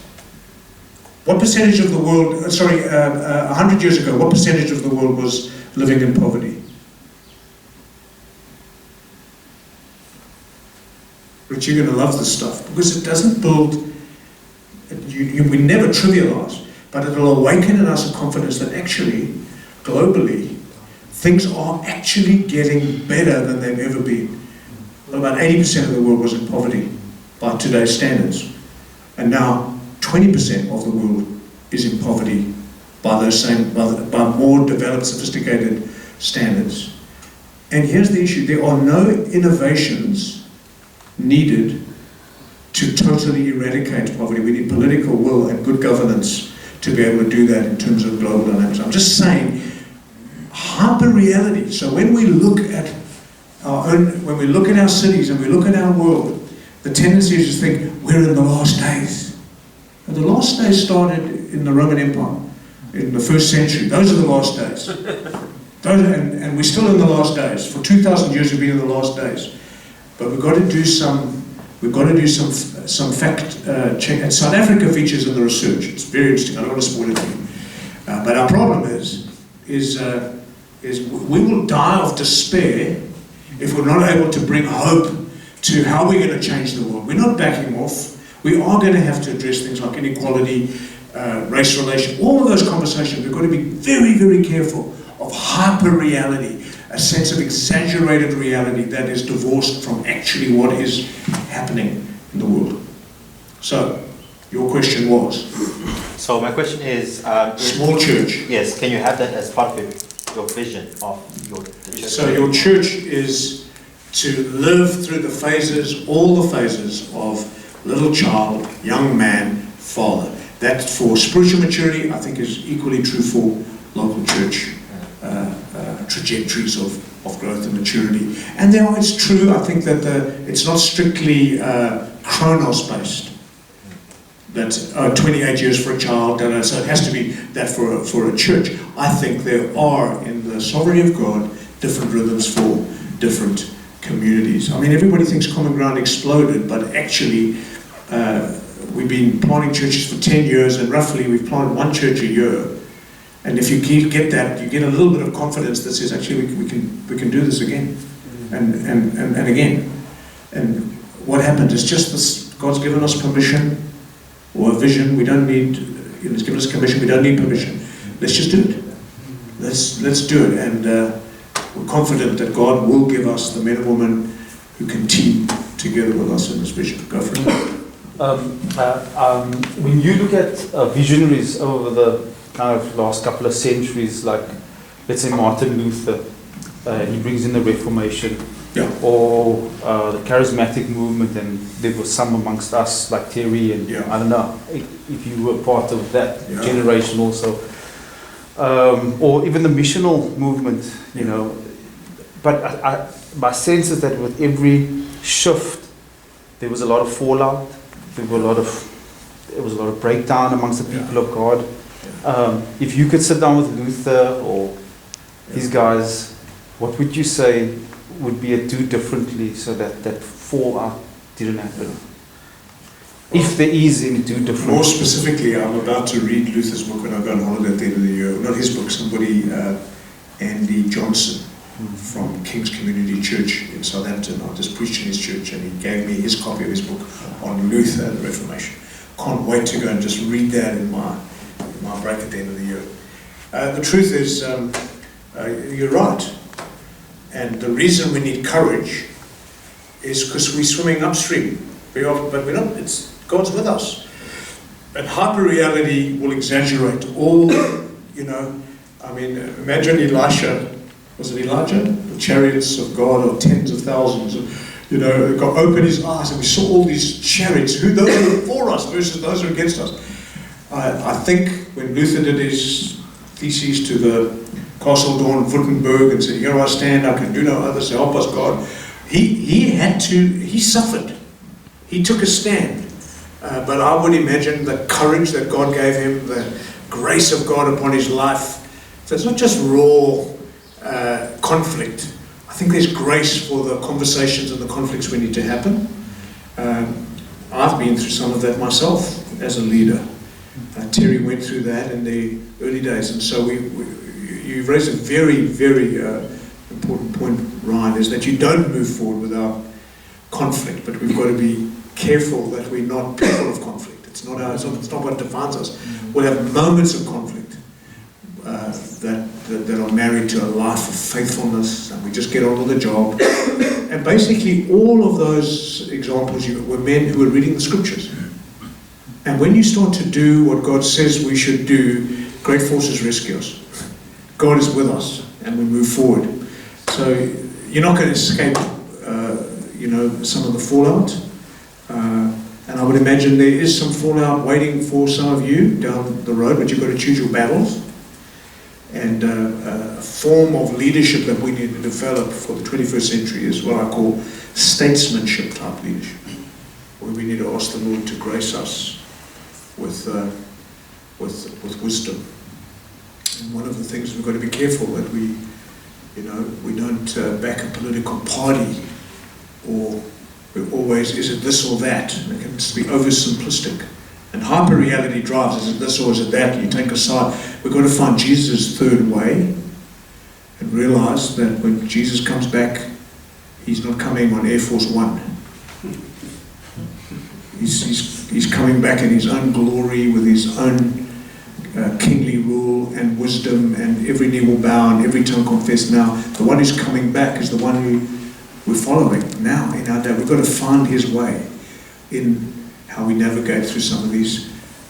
what percentage of the world, 100 years ago, what percentage of the world was living in poverty? Rich, you're going to love this stuff, because it doesn't build, we never trivialize, but it'll awaken in us a confidence that actually, globally, things are actually getting better than they've ever been. About 80% of the world was in poverty by today's standards. And now 20% of the world is in poverty by those same, by more developed, sophisticated standards. And here's the issue: there are no innovations needed to totally eradicate poverty. We need political will and good governance to be able to do that in terms of global dynamics. I'm just saying, hyper-reality. So when we look at our own, when we look at our cities and we look at our world, the tendency is to think we're in the last days. And the last days started in the Roman Empire, in the 1st century. Those are the last days. And we're still in the last days. For 2,000 years we've been in the last days. But we've got to do some fact check. And South Africa features in the research. It's very interesting. I don't want to spoil it for you. But our problem is we will die of despair if we're not able to bring hope to how we're going to change the world. We're not backing off. We are going to have to address things like inequality, race relation, all of those conversations. We've got to be very, very careful of hyper-reality, a sense of exaggerated reality that is divorced from actually what is happening in the world. So, your question was? So my question is... small church. Yes, can you have that as part of your vision of the church? So your church is to live through the phases, all the phases of little child, young man, father. That for spiritual maturity, I think is equally true for local church trajectories of growth and maturity. And there it's true, I think that it's not strictly chronos based. That's 28 years for a child, so it has to be that for a church. I think there are, in the sovereignty of God, different rhythms for different communities. I mean, everybody thinks Common Ground exploded, but actually we've been planting churches for 10 years, and roughly we've planted one church a year. And if you get that, you get a little bit of confidence that says, actually, we can do this again, and again. And what happened is just this: God's given us permission or a vision. We don't need. He's given us commission. We don't need permission. Let's just do it. Let's do it. And we're confident that God will give us the men and women who can team together with us in this vision. Go for it. When you look at visionaries over the kind of last couple of centuries, like let's say Martin Luther, he brings in the Reformation, Yeah. or the charismatic movement, and there was some amongst us like Terry, and Yeah. I don't know if you were part of that Yeah. generation also, or even the missional movement, you know. But my sense is that with every shift, there was a lot of fallout. There was a lot of breakdown amongst the people of God. If you could sit down with Luther or these guys, what would you say would be a do differently so that that fallout didn't happen? If there is any do different. More specifically, I'm about to read Luther's book when I go on holiday at the end of the year. Not his book, somebody, Andy Johnson from King's Community Church in Southampton. I just preached in his church, and he gave me his copy of his book on Luther and the Reformation. Can't wait to go and just read that in my break at the end of the year. The truth is, you're right. And the reason we need courage is because we're swimming upstream. But we're not, God's with us. And hyper-reality will exaggerate all, I mean, imagine Elisha, was it Elijah? The chariots of God of tens of thousands. God opened his eyes and we saw all these chariots. Those are for us versus those are against us. I think when Luther did his theses to the Castle Dorn, Wittenberg, and said, "Here I stand, I can do no other, so help us God," he suffered. He took a stand. But I would imagine the courage that God gave him, the grace of God upon his life. So it's not just raw conflict. I think there's grace for the conversations and the conflicts we need to happen. I've been through some of that myself as a leader. Terry went through that in the early days, and so you've raised a very, very important point, Ryan, is that you don't move forward without conflict, but we've got to be careful that we're not people of conflict. It's not what defines us. We'll have moments of conflict that are married to a life of faithfulness, and we just get on with the job. And basically all of those examples were men who were reading the scriptures. And when you start to do what God says we should do, great forces rescue us. God is with us, and we move forward. So you're not going to escape, some of the fallout. And I would imagine there is some fallout waiting for some of you down the road, but you've got to choose your battles. And a form of leadership that we need to develop for the 21st century is what I call statesmanship type leadership, where we need to ask the Lord to grace us with wisdom. And one of the things we've got to be careful that we don't back a political party, or we're always, is it this or that? It can just be oversimplistic. And hyper-reality drives, is it this or is it that? You take a side. We've got to find Jesus' third way and realize that when Jesus comes back, he's not coming on Air Force One. He's coming back in his own glory with his own kingly rule and wisdom, and every knee will bow and every tongue confess. Now, the one who's coming back is the one who we're following now in our day. We've got to find his way in how we navigate through some of these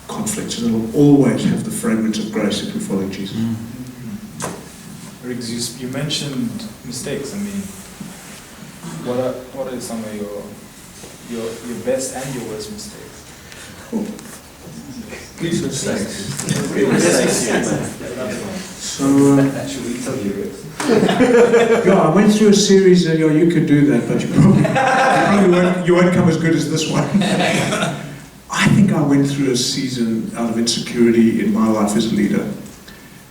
conflicts, and it'll always have the fragrance of grace if we follow Jesus. Riggs, you mentioned mistakes. I mean, what are some of your best and your worst mistakes? Good mistakes. So, Actually, tell you. I went through a series, and you could do that, but you won't come as good as this one. I think I went through a season out of insecurity in my life as a leader,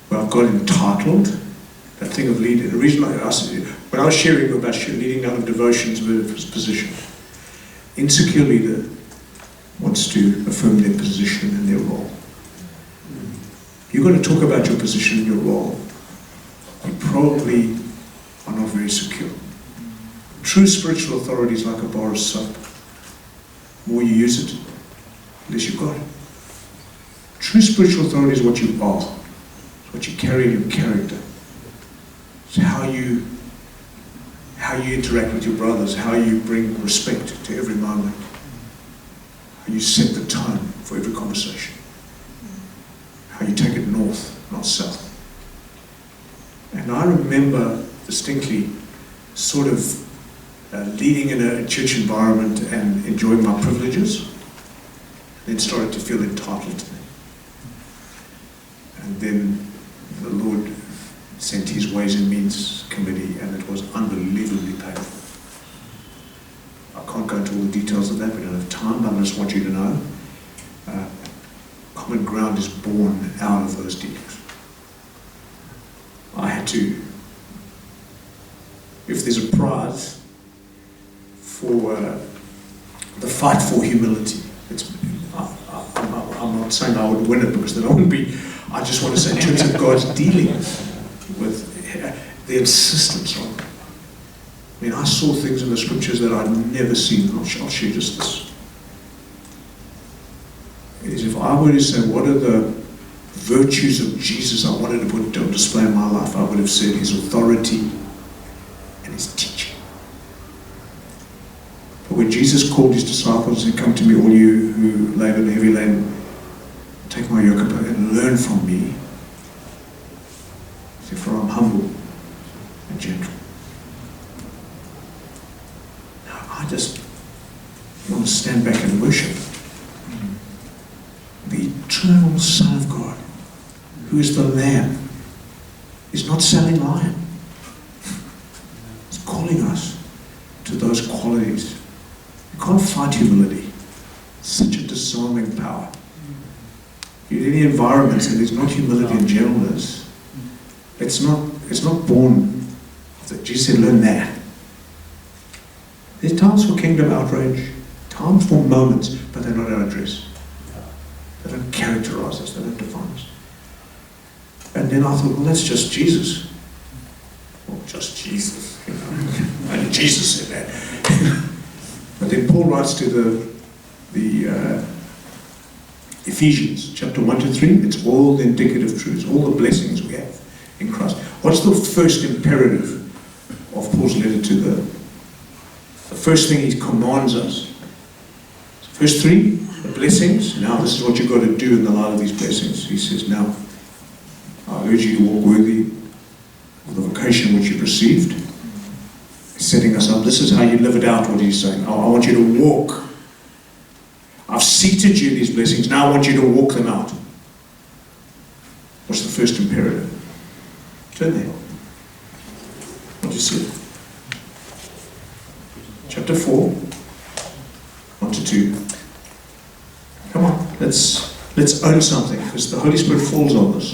where I got entitled. That thing of leading. The reason when I was sharing about leading out of devotions with position, insecure leader wants to affirm their position and their role. You've got to talk about your position and your role. You probably are not very secure. True spiritual authority is like a bar of soap. The more you use it, the less you've got it. True spiritual authority is what you are. It's what you carry in your character. It's how you interact with your brothers, how you bring respect to every moment, how you set the tone for every conversation, how you take it north, not south. And I remember distinctly sort of leading in a church environment and enjoying my privileges, then started to feel entitled to them. And then the Lord sent his Ways and Means committee, and it was unbelievably painful. I can't go into all the details of that, we don't have time, but I just want you to know common ground is born out of those dealings. I had to, if there's a prize for the fight for humility, I'm not saying I would win it, because that wouldn't be, I just want to say in terms of God's dealings with the insistence on it. I mean, I saw things in the scriptures that I'd never seen. I'll share just this. It is, if I were to say, what are the virtues of Jesus I wanted to put on display in my life, I would have said his authority and his teaching. But when Jesus called his disciples and said, "Come to me, all you who labor and heavy laden, take my yoke upon and learn from me," he said, "For I'm humble and gentle." Now, I just want to stand back and worship the eternal Son of God, who is the Lamb, is not selling lion. It's calling us to those qualities. You can't fight humility. It's such a disarming power. you're in any environment and there's not humility and gentleness, it's not born. Jesus said, learn that. There's times for kingdom outrage, times for moments, but they're not our address. They don't characterize us, they don't define us. And then I thought, well, that's just Jesus. Well, just Jesus. You know. Only Jesus said that. But then Paul writes to the Ephesians, chapter 1 to 3, it's all the indicative truths, all the blessings we have in Christ. What's the first imperative of Paul's letter to the first thing he commands us? Verse 3, the blessings. Now this is what you've got to do in the light of these blessings. He says, now, I urge you to walk worthy of the vocation which you've received. He's setting us up. This is how you live it out, what he's saying. I want you to walk. I've seated you in these blessings. Now I want you to walk them out. What's the first imperative? Turn there. What do you see? Chapter 4, 1 to 2. Come on, let's own something, because the Holy Spirit falls on us.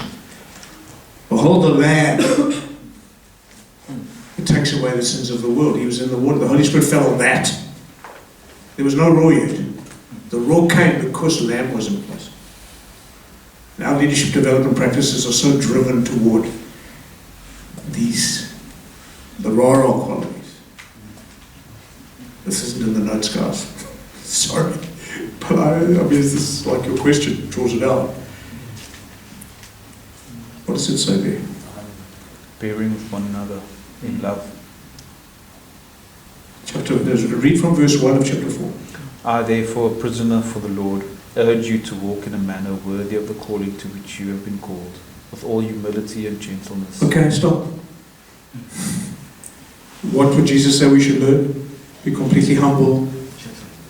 Behold the Lamb who takes away the sins of the world. He was in the water. The Holy Spirit fell on that. There was no roar yet. The roar came because the Lamb was in place. And our leadership development practices are so driven toward the raw qualities. This isn't in the notes, guys. Sorry. But I mean, this is like your question draws it out. What does it say there? Bearing with one another in love. Read from verse 1 of chapter 4. I, therefore, a prisoner for the Lord, urge you to walk in a manner worthy of the calling to which you have been called, with all humility and gentleness. Okay, stop. What would Jesus say we should learn? Be completely humble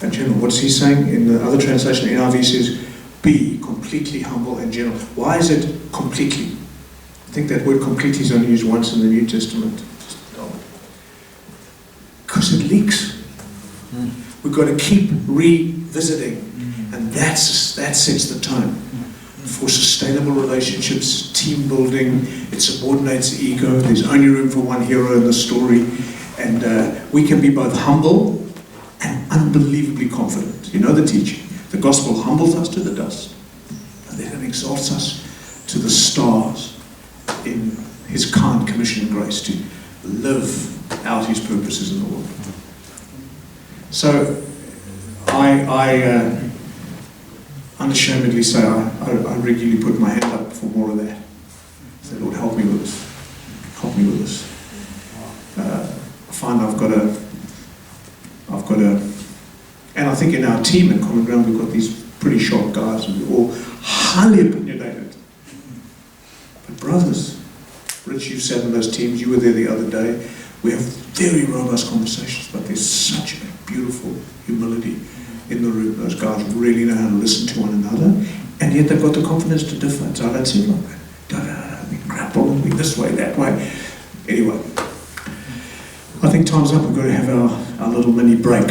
and gentle. What's he saying? In the other translation, NIV says, be completely humble and gentle. Why is it completely? I think that word completely is only used once in the New Testament. Because it leaks. We've got to keep revisiting. And that sets the tone for sustainable relationships, team building. It subordinates ego. There's only room for one hero in the story. And we can be both humble and unbelievably confident. You know the teaching. The gospel humbles us to the dust, and then it exalts us to the stars in his kind commission and grace to live out his purposes in the world. So I unashamedly say I regularly put my hand up for more of that. Say, Lord, help me with this. Help me with this. I find I've got a, and I think in our team at Common Ground we've got these pretty sharp guys and we're all highly opinionated. But brothers, Rich, you sat in those teams, you were there the other day, we have very robust conversations, but there's such a beautiful humility in the room. Those guys really know how to listen to one another, and yet they've got the confidence to differ. So I don't see it like that. We grapple, we this way, that way. Anyway, I think time's up. We've got to have our little mini break.